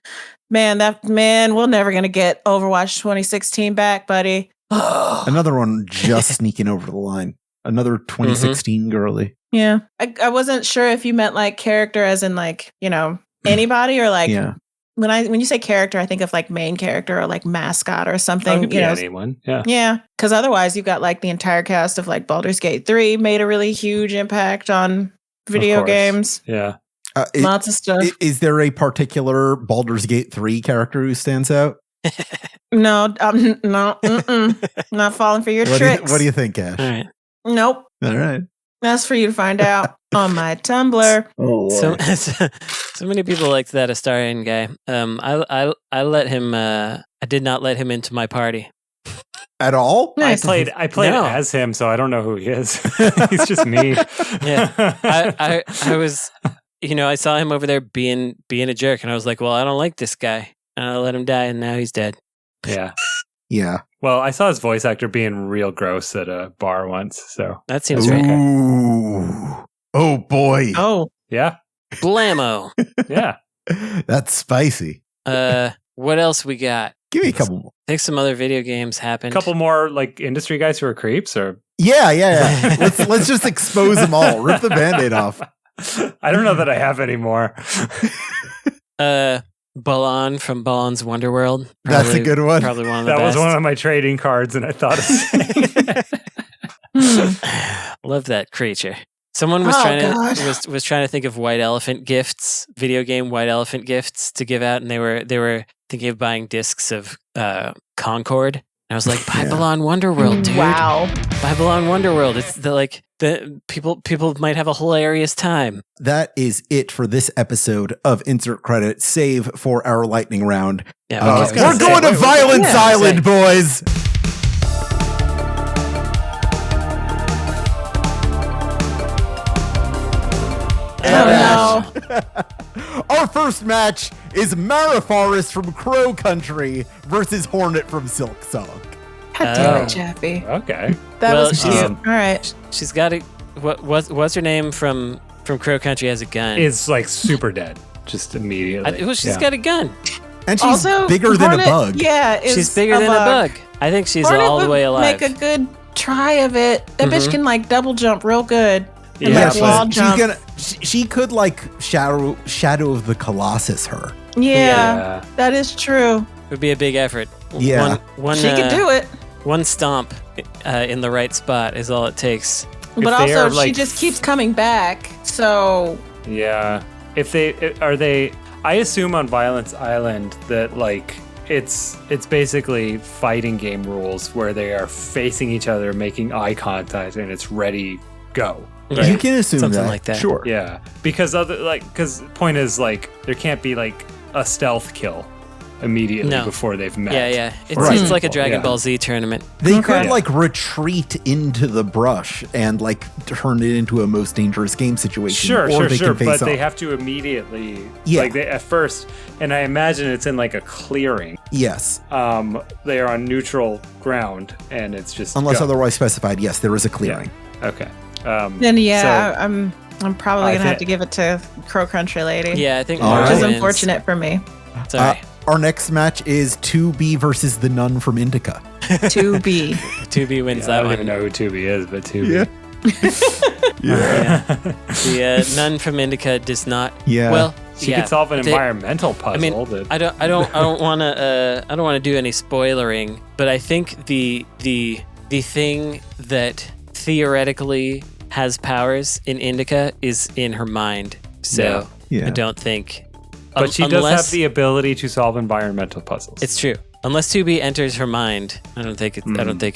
Man, we're never gonna get Overwatch 2016 back, buddy. Another one just sneaking over the line. Another 2016 girly. Yeah. I wasn't sure if you meant like character as in like, anybody or like Yeah. when you say character, I think of like main character or like mascot or something. It could be anyone. Yeah. Yeah, because otherwise you've got like the entire cast of like Baldur's Gate 3 made a really huge impact on video games. Yeah. Lots of stuff. Is there a particular Baldur's Gate 3 character who stands out? No, not falling for your tricks. What do you think, Ash? All right. Nope. All right. That's for you to find out on my Tumblr. Oh, So many people liked that Astarian guy. I let him. I did not let him into my party. At all? Nice. I played No. as him, so I don't know who he is. He's just me. Yeah, I was. I saw him over there being a jerk, and I was like, well, I don't like this guy, and I let him die, and now he's dead. Yeah. Yeah. Well, I saw his voice actor being real gross at a bar once, so That seems right. Ooh. Oh boy. Oh, yeah. Blammo. Yeah. That's spicy. What else we got? Give me a couple more. I think some other video games happened. A couple more like industry guys who are creeps, or Yeah. Let's just expose them all. Rip the Band-Aid off. I don't know that I have any more. Balan from Balan's Wonderworld. That's a good one. Probably one of the That best. was one of my trading cards, and I thought of saying it. Love that creature. Someone was was trying to think of white elephant gifts, video game white elephant gifts to give out, and they were thinking of buying discs of Concord. And I was like, buy Balan Wonderworld, dude. wow. Buy Balan Wonderworld. It's the people might have a hilarious time. That is it for this episode of Insert Credit, save for our lightning round. Yeah, I was gonna We're say- going to Violence yeah, Island, boys. Oh no. Our first match is Mara Forest from Crow Country versus Hornet from Silk Song. God damn Oh. it, Jeffy. Okay. That Well, was she's- cute. All right. She's got a what's her name from Crow Country has a gun. It's like super dead. Just immediately. She's got a gun. And she's Also, bigger than Hornet, a bug. Yeah, is She's bigger than a bug. I think she's Hornet all the would way alive. Make a good try of it. That bitch can like double jump real good. And Yeah, like wall jump. She could like Shadow of the Colossus her. Yeah, that is true. It would be a big effort. Yeah. One, She could do it. One stomp in the right spot is all it takes. But they also, are, she like, just keeps coming back. So Yeah. If they I assume on Violence Island that like it's basically fighting game rules where they are facing each other, making eye contact, and it's ready, go. Yeah. You can assume Something that. like that. Sure. Yeah, because the point is like there can't be like a stealth kill immediately No. before they've met. Yeah. It's, Right. it's like a Dragon Yeah. Ball Z tournament. They could Yeah. like retreat into the brush and like turn it into a most dangerous game situation. Sure, or they sure, can but face they off. have to immediately, Yeah. like at first, and I imagine it's in like a clearing. Yes, They are on neutral ground, and it's just unless go. otherwise specified. Yes, there is a clearing. Okay. then so- I'm probably I gonna have thi- to give it to Crow Country Lady. Yeah, I think All Mara Which is right. wins. unfortunate for me. Sorry. Our next match is 2B versus the Nun from Indica. 2B. 2B wins I that don't one. even know who Tubi is, but Tubi. Yeah. The nun from Indica does not. Yeah. Well, She yeah, could solve an they- environmental puzzle. I mean, that, I don't want to do any spoilering, but I think the thing that theoretically has powers in Indica is in her mind. So Yeah. I don't think. but she does unless- have the ability to solve environmental puzzles. It's true. Unless 2B enters her mind, I don't think it's and going to it's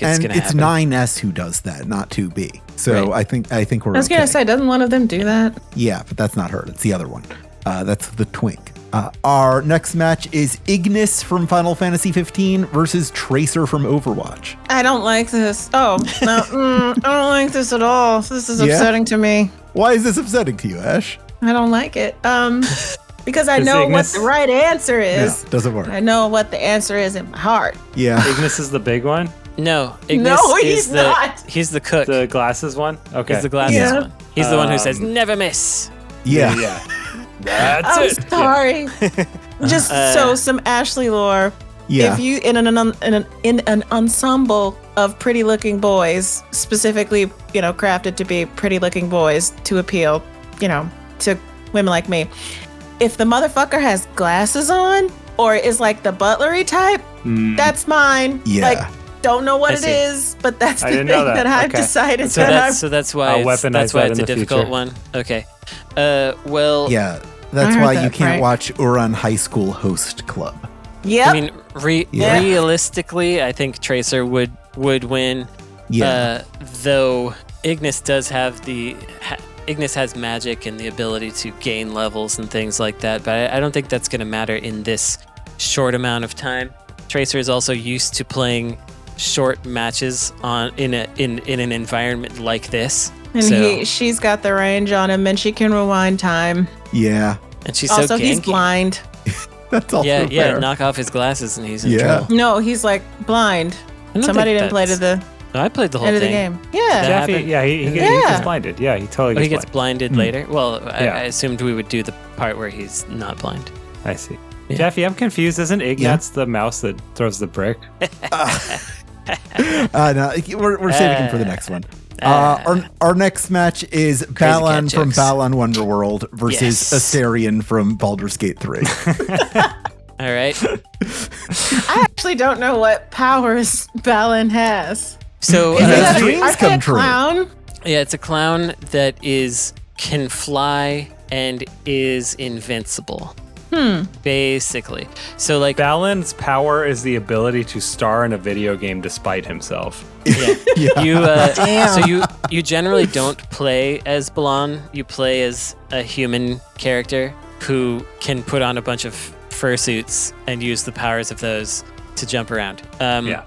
happen. 9S who does that, not 2B. So Right. I think we're I was okay. gonna say, doesn't one of them do that? Yeah, but that's not her. It's the other one. That's the Twink. Our next match is Ignis from Final Fantasy 15 versus Tracer from Overwatch. I don't like this. Oh, no, I don't like this at all. This is Yeah? upsetting to me. Why is this upsetting to you, Ash? I don't like it. Because I Is know Ignis- what the right answer is. Yeah, doesn't work. I know what the answer is in my heart. Yeah. Ignis is the big one? No, Ignis No, is he's not. He's the cook. The glasses one? Okay. He's the glasses Yeah. one. He's the one who says never miss. Yeah. Yeah. That's I'm it. sorry. Just so some Ashley lore. Yeah. If you in an ensemble of pretty looking boys, specifically, crafted to be pretty looking boys to appeal, to women like me. if the motherfucker has glasses on or is like the butlery type, that's mine. Yeah. Like, don't know what I it see. is, but that's the thing didn't know that. I've Okay. decided So that's why I'll it's, weaponize that's why that it's in a the difficult future. one. Okay. Well, Yeah, that's I heard why you that, can't right. watch Uran High School Host Club. Yep. I mean, Yeah. realistically, I think Tracer would win. Yeah. Though Ignis does have Ignis has magic and the ability to gain levels and things like that, but I don't think that's going to matter in this short amount of time. Tracer is also used to playing short matches in an environment like this. And so, she's got the range on him, and she can rewind time. Yeah. and she's Also, so he's ganky. blind. That's also Yeah, fair. knock off his glasses and he's in Yeah. trouble. No, he's like blind. I don't Somebody think didn't play to that's- the No, I played the whole end of the thing. game. Yeah. That Jeffy, happened? yeah, he Yeah. gets blinded. Yeah, he totally Oh, he gets gets blinded. blinded later? Well, Yeah. I assumed we would do the part where he's not blind. I see. Yeah. Jeffy, I'm confused. Isn't Ignatz the mouse that throws the brick? No, we're saving him for the next one. Uh, Our next match is Balan cat from jokes. Balan Wonderworld versus Yes. Asterion from Baldur's Gate 3. All right. I actually don't know what powers Balin has. So, He makes Is that dreams aren't come they a true. clown? yeah, it's a clown that can fly and is invincible. Basically. So, like, Balan's power is the ability to star in a video game despite himself. yeah. Yeah. Damn. So you generally don't play as Balan. You play as a human character who can put on a bunch of fursuits and use the powers of those to jump around. Yeah.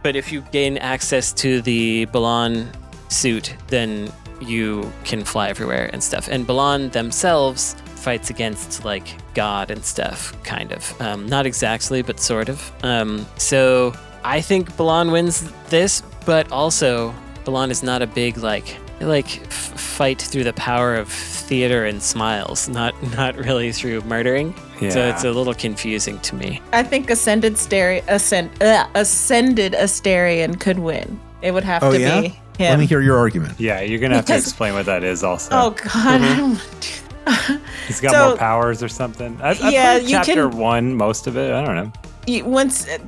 But if you gain access to the Balan suit, then you can fly everywhere and stuff. And Balan themselves fights against like God and stuff, kind of. Not exactly, but sort of. So I think Balan wins this, but also Balan is not a big fight through the power of theater and smiles, not really through murdering. So Yeah. it's a little confusing to me. I think Ascended Asterion could win. It would have Oh, to yeah? be him. Let me hear your argument. Yeah, you're going to have to Because- explain what that is also. Oh God, I don't want to do that. He's got so- more powers or something. I've Yeah, played you chapter can- 1, most of it. I don't know.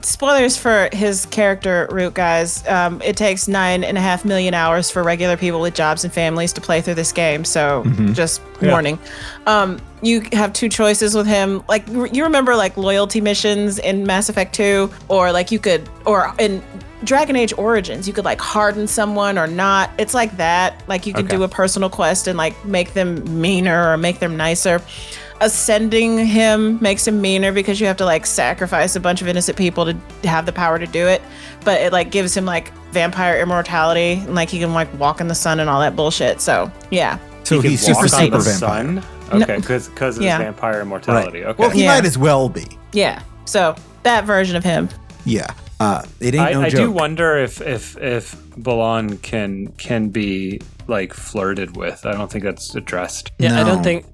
Spoilers for his character route, guys. It takes 9.5 million hours for regular people with jobs and families to play through this game. So just Yeah. warning. You have two choices with him. Like you remember like loyalty missions in Mass Effect 2, or in Dragon Age Origins, you could like harden someone or not. It's like that. Like you could Okay. do a personal quest and like make them meaner or make them nicer. Ascending him makes him meaner because you have to like sacrifice a bunch of innocent people to have the power to do it. But it like gives him like vampire immortality and like he can like walk in the sun and all that bullshit. So yeah. So He can he's super, walk on super the vampire. sun? Okay, because of Yeah. his vampire immortality. Okay. Well, he Yeah. might as well be. Yeah. So that version of him. Yeah. It ain't no I joke. do wonder if Balan can be like flirted with. I don't think that's addressed. Yeah, No.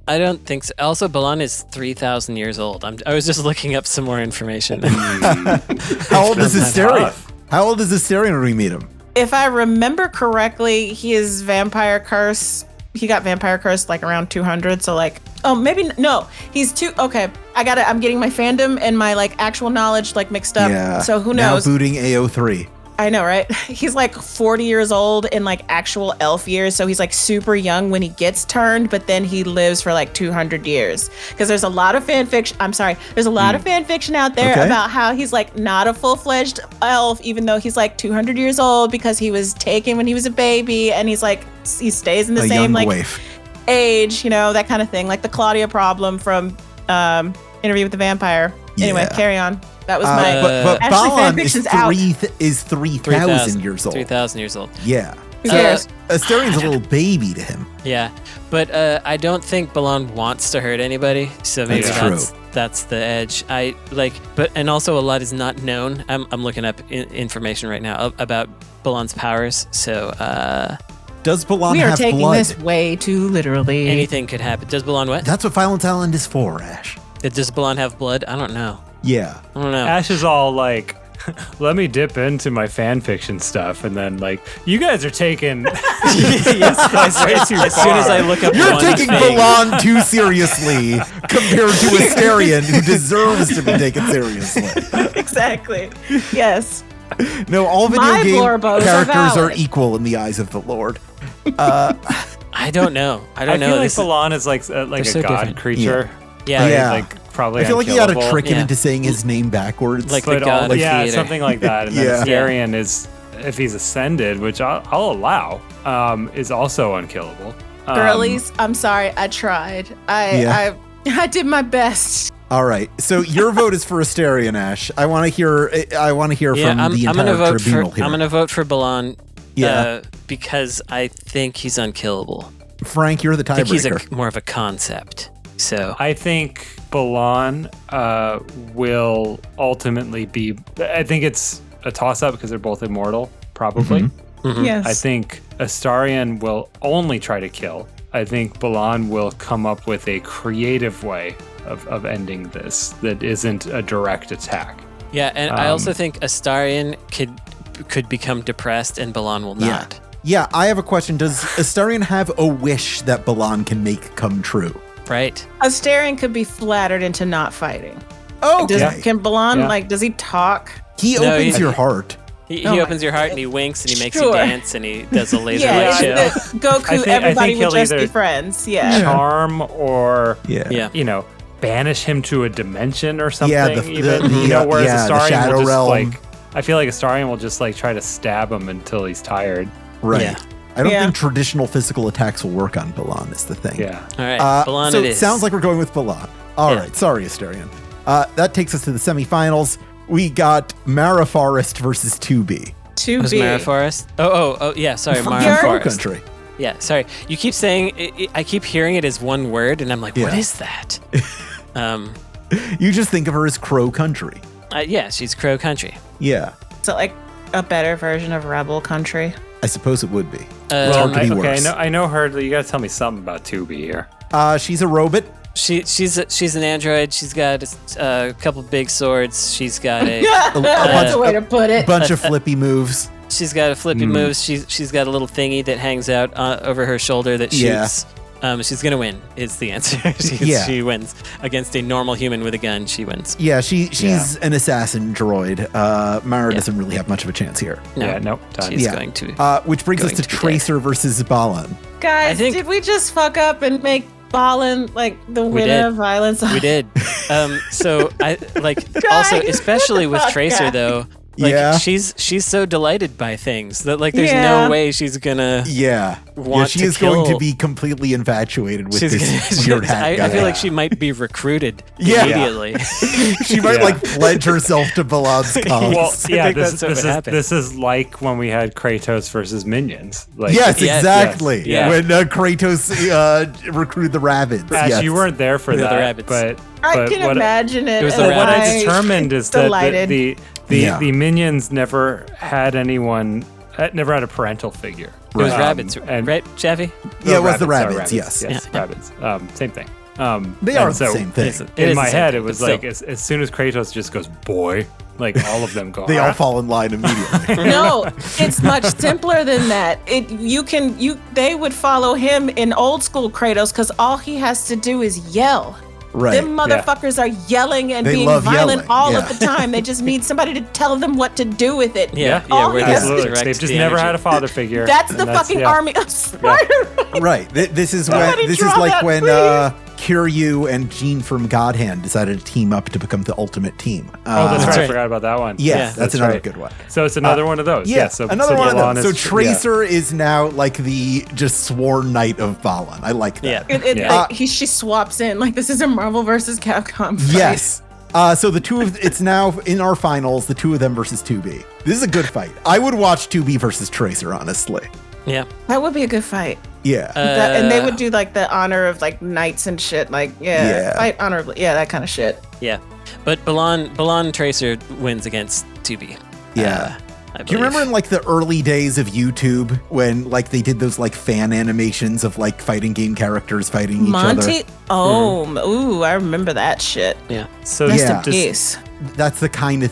I don't think so. Also, Balan is 3,000 years old. I was just looking up some more information. How old is That's Asterion? tough. How old is Asterion when we meet him? If I remember correctly, he is vampire curse. He got vampire curse like around 200. So like, oh, maybe no. He's okay. I'm getting my fandom and my like actual knowledge like mixed up. Yeah. So who Now knows? booting AO3. I know, right? He's like 40 years old in like actual elf years. So he's like super young when he gets turned, but then he lives for like 200 years. Because there's a lot of fan fiction. I'm sorry. There's a lot of fan fiction out there Okay. about how he's like not a full-fledged elf, even though he's like 200 years old because he was taken when he was a baby. And he's like, he stays in the A same young like waif. age, that kind of thing. Like the Claudia problem from Interview with the Vampire. Anyway, Yeah. carry on. That was Uh, my. But Actually, Balan fanfiction's is out. 3,000 years old. 3,000 years old. Yeah. Who cares? Asterian's a little baby to him. Yeah, but I don't think Balan wants to hurt anybody, so maybe That's that's the edge. And also a lot is not known. I'm looking up information right now about Balan's powers, so Does Balan We are have taking blood? this way too literally. anything could happen. Does Balan what? That's what Violent Island is for, Ash. Does Balan have blood? I don't know. Yeah. I don't know. Ash is all like, let me dip into my fan fiction stuff, and then like you guys are taking as soon as I look up You're one taking thing, Balan too seriously compared to Asterion, who deserves to be taken seriously. Exactly. Yes. No, all video My game Blorbos are characters are valid. equal in the eyes of the Lord. I don't know. I don't know. feel like This is- Balan is like a they're so god different. creature. Yeah. Yeah. Like probably. I feel like you gotta unkillable. trick him Yeah. into saying his name backwards. Like the But god of yeah, theater. something like that. And Yeah. then Asterion is, if he's ascended, which I'll allow, is also unkillable. Girlies, I'm sorry. I tried. I did my best. All right, so your vote is for Asterion, Ash. I want to hear. Yeah, from I'm the gonna entire vote tribunal for. here. I'm gonna vote for Balan. Yeah. Because I think he's unkillable. Frank, you're the I think he's tiebreaker. more of a concept. So I think Balan will ultimately be. I think it's a toss-up because they're both immortal, probably. Mm-hmm. Yes. I think Astarion will only try to kill. I think Balan will come up with a creative way of ending this that isn't a direct attack. yeah, and I also think Astarion could become depressed and Balan will Yeah. not. Yeah, I have a question. Does Asterion have a wish that Balan can make come true? Right? Asterion could be flattered into not fighting. Okay. Can Balan, Yeah. does he talk? He No, opens he- your heart. He Oh my opens your heart and he winks and he makes you Sure. dance and he does a laser Yeah, light it's show. the Goku, I think everybody he'll would just be either- friends. Yeah. Charm or Yeah. Yeah. banish him to a dimension or something. Yeah, the- even. the, Whereas yeah, the Astarion Shadow will just Realm. I feel like Astarion will just try to stab him until he's tired. Right. Yeah. I don't Yeah. think traditional physical attacks will work on Balan, is the thing. Yeah. All right, Balan so it it is. sounds like we're going with Balan. All Yeah. right, sorry, Asterion. That takes us to the semifinals. We got Mara Forest versus 2B. To was be. Mara Forest? Oh, yeah. Sorry, From Mara Crow Forest. Country. Yeah, sorry. You keep saying I keep hearing it as one word, and I'm like, what Yeah. is that? You just think of her as Crow Country. Yeah, she's Crow Country. Yeah, So like a better version of Rebel Country. I suppose it would be. Well, hard to be okay, worse. I know her. You got to tell me something about 2B here. She's a robot. She's an android. She's got a couple big swords. She's got That's a way to put it. Bunch of flippy moves. she's got a flippy moves. She's got a little thingy that hangs out over her shoulder that Yeah. shoots. She's gonna win. Is the answer? Yeah. She wins against a normal human with a gun. She wins. Yeah, she's an assassin droid. Mara doesn't really have much of a chance here. No, Yeah, nope, done. She's Yeah. going to. Which brings us Going to to be dead. Tracer versus Balan. Guys, I think- did we just fuck up and make Balin like the We winner did. of violence? We did. So I like also, Guys, especially what with the fuck, Tracer guys? though. Like Yeah. she's so delighted by things that like there's Yeah. no way she's gonna. Yeah. Want she to is going to kill- be completely infatuated with She's this weird hat I guy. feel like she might be recruited Yeah. immediately. She might Yeah. like pledge herself to Balan's cause. Well, yeah, think this, that's what this would is happen. this is like when we had Kratos versus minions. Like, Yes, Yes, exactly. yes, yeah. When Kratos recruited the rabbits. Ash, yes. you weren't there for The that, rabbits. but I can what, imagine it. It was and the what I rabbits. determined is that delighted. the minions never had anyone, never had a parental figure. It was rabbits, and- right, Chaffy? Yeah, it was the sorry, rabbits, yes. Yes, Yeah. rabbits. Same thing. They and are the so same thing. It In is my the same head, thing, it was but like still. as soon as Kratos just goes, boy, like all of them go. They all "Ah." fall in line immediately. No, it's much simpler than that. They would follow him in old school Kratos because all he has to do is yell. right. Them motherfuckers are yelling and They being love violent yelling, all yeah. of the time. They just need somebody to tell them what to do with it. Yeah, All where he this has to Absolutely. direct They've just the never energy. had a father figure. That's and the fucking yeah. army of Spider-Man. Right. This is Somebody when this is draw like that, when please. Kiryu and Jean from Godhand decided to team up to become the ultimate team. Oh, that's right. right. I forgot about that one. Yes, Yeah, that's that's another right. good one. So it's another one of those. Yeah, So another one Balan of those. is- So Tracer is now like the just sworn knight of Balan. I like that. Yeah. Yeah. She swaps in like this is a Marvel versus Capcom fight. Yes. So it's now in our finals, the two of them versus 2B. This is a good fight. I would watch 2B versus Tracer, honestly. Yeah. That would be a good fight. Yeah. And they would do like the honor of like knights and shit. Like, Yeah. fight honorably. Yeah, that kind of shit. Yeah. But Balan Tracer wins against 2B. Yeah. I Do you remember in like the early days of YouTube when like they did those like fan animations of like fighting game characters fighting each other? Monty? Oh, ooh, I remember that shit. Yeah. So Rest yeah. in peace. That's the kind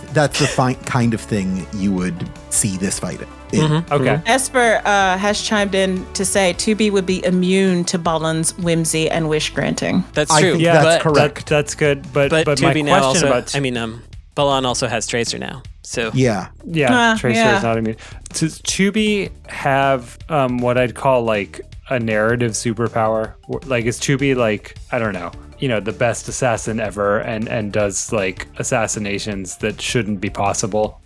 of thing you would see this fight in. Mhm. Okay. Esper has chimed in to say 2B would be immune to Balan's whimsy and wish granting. That's I true. think Yeah, that's but, correct. That's good. But But my 2B now question also, about Balan also has Tracer now. So Yeah. Tracer yeah. is not immune. Does Tubi have what I'd call like a narrative superpower? Like is Tubi like, I don't know, the best assassin ever and does like assassinations that shouldn't be possible?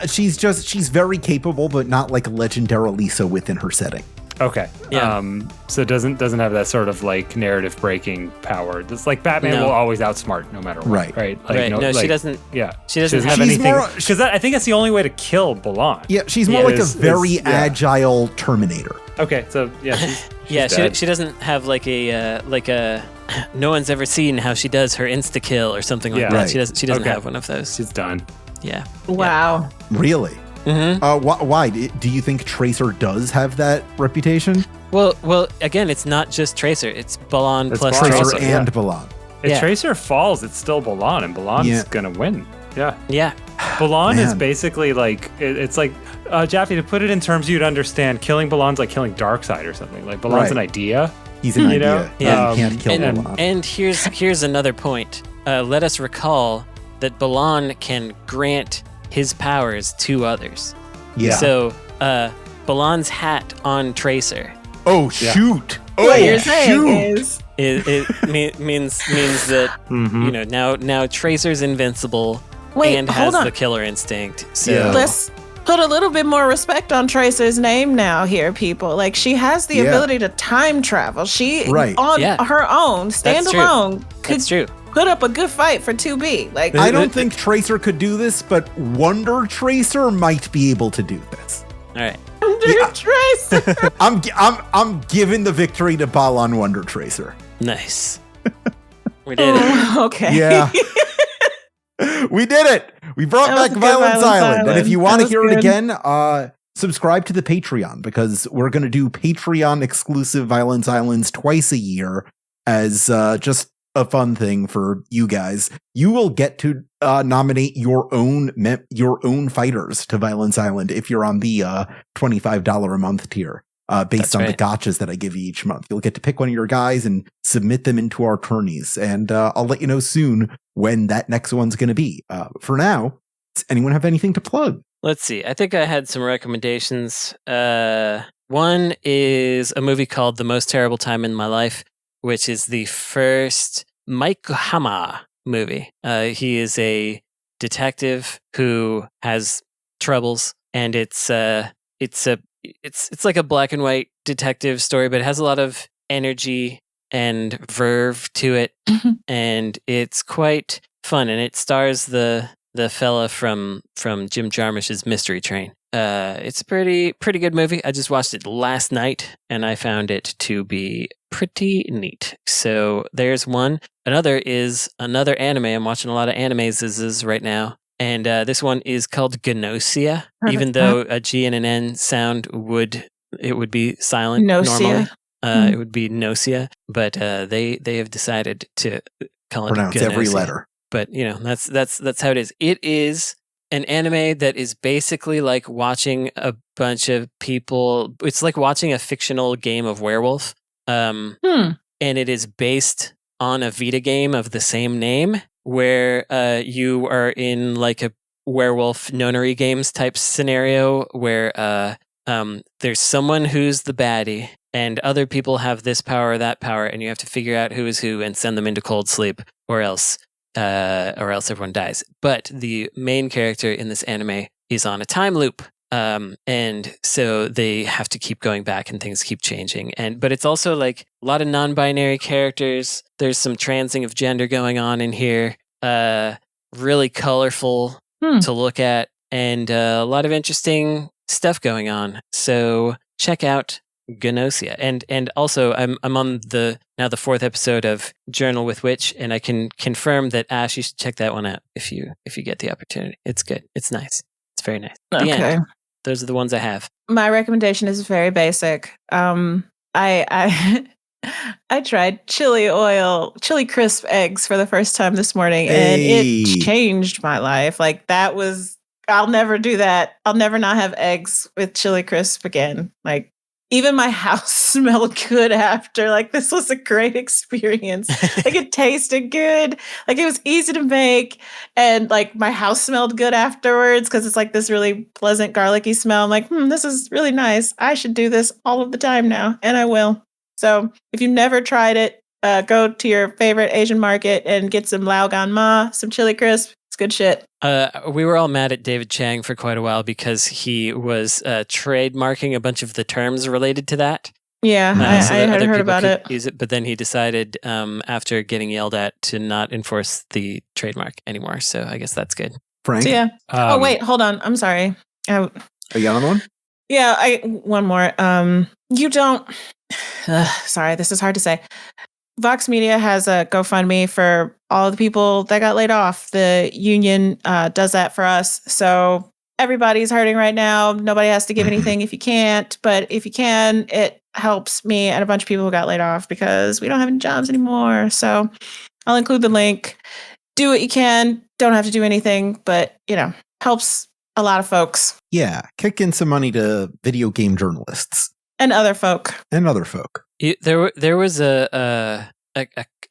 She's very capable, but not like legendarily so within her setting. Okay. Yeah. So it doesn't have that sort of like narrative breaking power. It's like Batman No. will always outsmart no matter what. Right. Right. right. No, she like, doesn't. Yeah. She doesn't have She's anything. more- Because I think that's the only way to kill Balan. Yeah, she's more Yeah, like is- a very yeah. agile Terminator. Okay. So yeah. She's Yeah, dead. she doesn't have like a no one's ever seen how she does her insta kill or something like Yeah. that. Right. She doesn't Okay. have one of those. She's done. Yeah. Wow. Really? Mm-hmm. Why? Do you think Tracer does have that reputation? Well, again, it's not just Tracer. It's Balan It's plus Balan Tracer Tracer. also, and yeah. Balan. If Yeah. Tracer falls, it's still Balan, and Balan's Yeah. gonna win. Yeah. Yeah. Balan is Man. basically like it's like Jaffe, to put it in terms you'd understand, killing Balan's like killing Darkseid or something. Like Balan's Right. an idea. He's an You know? idea. Yeah. You can't kill Balan. And here's another point. Let us recall that Balan can grant his powers to others. Yeah. So, Balan's hat on Tracer Oh Yeah. shoot! What Oh you're saying shoot! is means that Mm-hmm. now Tracer's invincible wait, and hold has on. the killer instinct. So Yeah. Let's put a little bit more respect on Tracer's name now here, people. Like she has the Yeah. ability to time travel. She Right. on Yeah. her own, stand That's true. alone, could that's true. put up a good fight for 2B. Like I don't think Tracer could do this, but Wonder Tracer might be able to do this. All right. Yeah. Tracer. I'm giving the victory to Balan Wonder Tracer. Nice. We did it. Oh, okay. Yeah. We did it. We brought That was back a good Violence Island. And if you That want to was hear it good. again, subscribe to the Patreon because we're going to do Patreon exclusive Violence Islands twice a year as just a fun thing for you guys. You will get to nominate your own fighters to Violence Island if you're on the $25 a month tier. Based That's on right. the gotchas that I give you each month. You'll get to pick one of your guys and submit them into our tourneys. And I'll let you know soon when that next one's going to be. For now, does anyone have anything to plug? Let's see. I think I had some recommendations. One is a movie called The Most Terrible Time in My Life, which is the first Mike Hama movie. He is a detective who has troubles, and it's like a black and white detective story, but it has a lot of energy and verve to it, and it's quite fun. And it stars the fella from Jim Jarmusch's Mystery Train. It's a pretty good movie. I just watched it last night, and I found it to be pretty neat. So there's one. Another is another anime. I'm watching a lot of animes right now. And this one is called Gnosia, even though a G and an N sound would be silent normally. Gnosia. It would be Gnosia, but they have decided to call it Pronounce every Gnosia. letter. But that's how it is. It is an anime that is basically like watching a bunch of people. It's like watching a fictional game of werewolf. And it is based on a Vita game of the same name, where you are in like a werewolf nonary games type scenario where there's someone who's the baddie and other people have this power or that power, and you have to figure out who is who and send them into cold sleep, or else everyone dies. But the main character in this anime is on a time loop. And so they have to keep going back and things keep changing. But it's also like a lot of non-binary characters. There's some transing of gender going on in here. Really colorful to look at, and a lot of interesting stuff going on. So check out Gnosia. And also I'm on the fourth episode of Journal with Witch, and I can confirm that Ash, you should check that one out if you get the opportunity. It's good. It's nice. It's very nice. The Okay. end. Those are the ones I have. My recommendation is very basic. I I tried chili crisp eggs for the first time this morning, and it changed my life. Like I'll never do that. I'll never not have eggs with chili crisp again. Like even my house smelled good after. Like this was a great experience. Like it tasted good. Like it was easy to make, and like my house smelled good afterwards because it's like this really pleasant garlicky smell. I'm like, this is really nice. I should do this all of the time now, and I will. So if you've never tried it, go to your favorite Asian market and get some Lao Gan Ma, some chili crisp. It's good shit. We were all mad at David Chang for quite a while because he was trademarking a bunch of the terms related to that. Yeah, so I had heard about it. Use it. But then he decided, after getting yelled at, to not enforce the trademark anymore. So I guess that's good. Frank? So, yeah. Oh, wait, hold on. I'm sorry. You got another one? Yeah, one more. You don't... sorry, this is hard to say. Vox Media has a GoFundMe for all the people that got laid off. The union does that for us. So everybody's hurting right now. Nobody has to give anything if you can't. But if you can, it helps me and a bunch of people who got laid off because we don't have any jobs anymore. So I'll include the link. Do what you can. Don't have to do anything. But, helps a lot of folks. Yeah, kick in some money to video game journalists. And other folk. There was a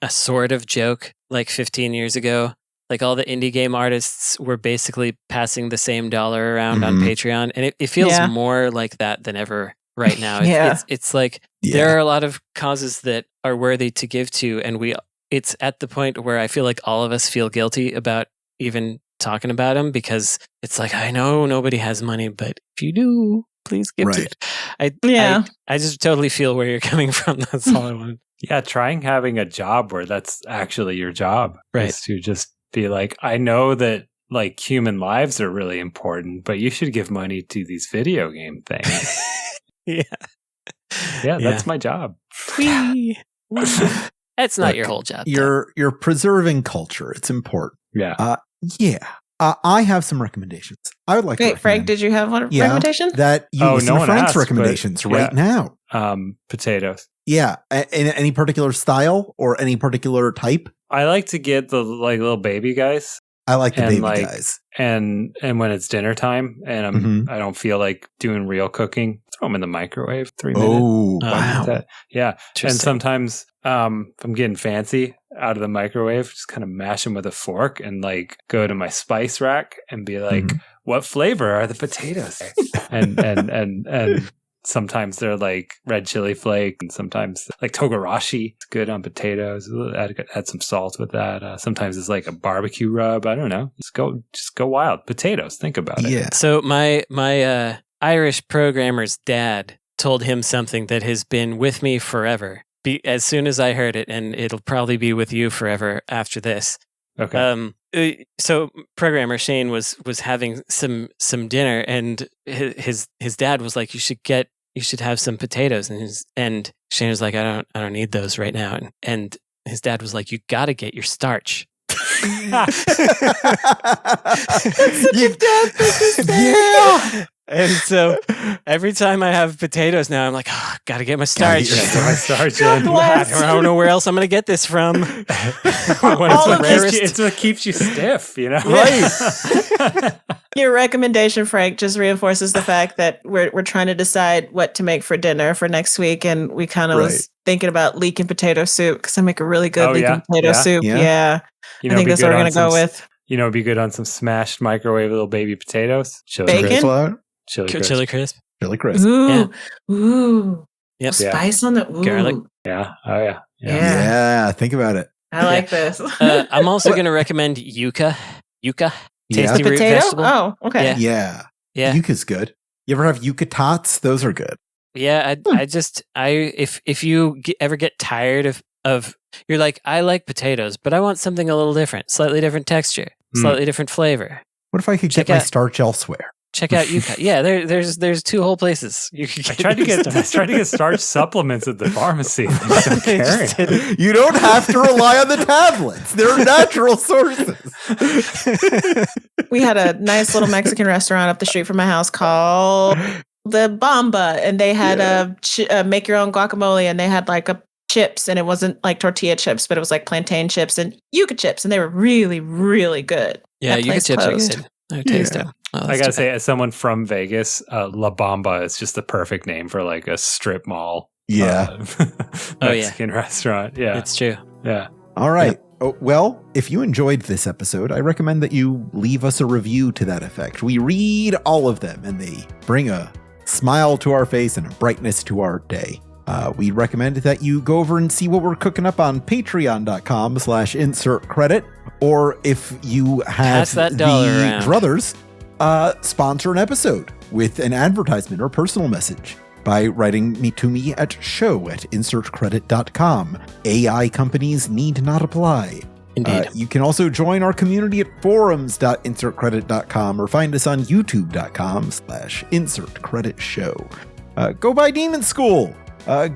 sort of joke like 15 years ago. Like all the indie game artists were basically passing the same dollar around on Patreon. And it feels more like that than ever right now. It's like there are a lot of causes that are worthy to give to. And it's at the point where I feel like all of us feel guilty about even talking about them because it's like, I know nobody has money, but if you do, please give to it. I just totally feel where you're coming from. That's all I wanted. Yeah, trying having a job where that's actually your job. Right. Is to just be like, I know that like human lives are really important, but you should give money to these video game things. Yeah, that's my job. That's not your whole job. You're preserving culture. It's important. Yeah. I have some recommendations. I would like to recommend. Frank, did you have one recommendation? That you listen to Frank's recommendations right now. Potatoes. Yeah. In any particular style or any particular type? I like to get the like little baby guys. I like the baby guys. And when it's dinner time and I don't feel like doing real cooking, throw them in the microwave 3 minutes. Oh, wow. Yeah. And sometimes if I'm getting fancy out of the microwave, just kind of mash them with a fork and like go to my spice rack and be like, what flavor are the potatoes? and sometimes they're like red chili flake, and sometimes like togarashi. It's good on potatoes. Add some salt with that. Sometimes it's like a barbecue rub. I don't know. Just go wild. Potatoes. Think about it. Yeah. So my Irish programmer's dad told him something that has been with me forever. As soon as I heard it, and it'll probably be with you forever after this. Okay. So programmer Shane was having some dinner, and his dad was like, you should have some potatoes, and Shane was like, I don't need those right now, and his dad was like, you got to get your starch. That's such a dad thing to say. Yeah. And so every time I have potatoes now, I'm like, got to get my starch. I don't know where else I'm going to get this from. It's what keeps you stiff, Right. Your recommendation, Frank, just reinforces the fact that we're trying to decide what to make for dinner for next week, and we kind of was thinking about leek and potato soup because I make a really good leek and potato soup. Yeah. I think that's what we're going to go with. You know, it'd be good on some smashed microwave little baby potatoes. Bacon? Chili crisp. Chili crisp. Ooh. Yeah. Ooh. Yep. Spice on the garlic. Yeah. Oh, yeah. Yeah. Think about it. I like this. I'm also going to recommend yuca. Tasty root potato? vegetable. Oh, okay. Yeah. Yuca's good. You ever have yuca tots? Those are good. Yeah. If you ever get tired of you're like, I like potatoes, but I want something a little different, slightly different texture, slightly different flavor. What if I could get my starch elsewhere? Check out UConn. Yeah, there's 2 whole places. You can I tried to get starch supplements at the pharmacy. They just don't carry 'em. You don't have to rely on the tablets. They're natural sources. We had a nice little Mexican restaurant up the street from my house called the Bamba, and they had make your own guacamole, and they had like a chips, and it wasn't like tortilla chips, but it was like plantain chips and yuca chips, and they were really, really good. Yeah, That yuca place chips are closed. good. I taste Yeah. them. Oh, I that's gotta too say, bad. as someone from Vegas, La Bamba is just the perfect name for like a strip mall. Yeah. Mexican restaurant. Yeah, It's true. yeah. All right. Oh, well, if you enjoyed this episode, I recommend that you leave us a review to that effect. We read all of them, and they bring a smile to our face and a brightness to our day. We recommend that you go over and see what we're cooking up on patreon.com/insert credit. Or if you have Pass that dollar the around. druthers, sponsor an episode with an advertisement or personal message by writing to me at show@insertcredit.com. AI companies need not apply. Indeed. You can also join our community at forums.insertcredit.com or find us on youtube.com/insertcreditshow. Go buy Demon School.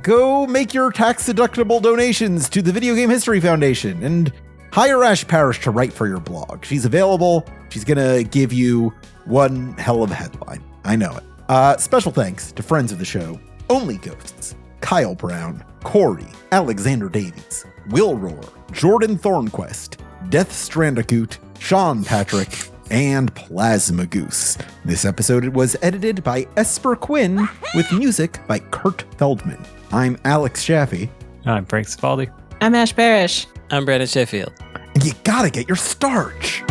Go make your tax-deductible donations to the Video Game History Foundation and hire Ash Parrish to write for your blog. She's available. She's going to give you one hell of a headline. I know it. Special thanks to friends of the show, Only Ghosts, Kyle Brown, Corey, Alexander Davies, Will Roar, Jordan Thornquest, Death Strandicoot, Sean Patrick, and Plasma Goose. This episode was edited by Esper Quinn with music by Kurt Feldman. I'm Alex Shaffey. I'm Frank Sifaldi. I'm Ash Parrish. I'm Brandon Sheffield. And you gotta get your starch.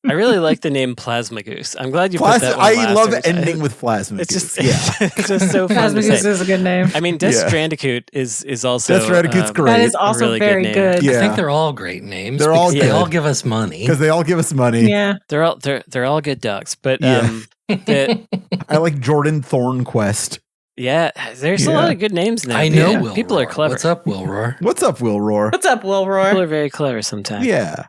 I really like the name Plasma Goose. I'm glad you put that one I last love every time. ending with Plasma It's Goose. just Yeah. it's just so fun Plasma to Goose say. is a good name. I mean, Death Yeah. Strandicoot is also Death Strandicoot's great. That is a also really very name. good. Yeah. I think they're all great names. They're all because they good. all give us money. Because they all give us money. Yeah. They're all good dogs, but Yeah. the, I like Jordan Thornquest. yeah, there's a Yeah. lot of good names now. I know Yeah. Will People are Roar. clever. What's up, Will Roar? What's up, Will Roar? What's up, Will Roar? People are very clever sometimes. Yeah.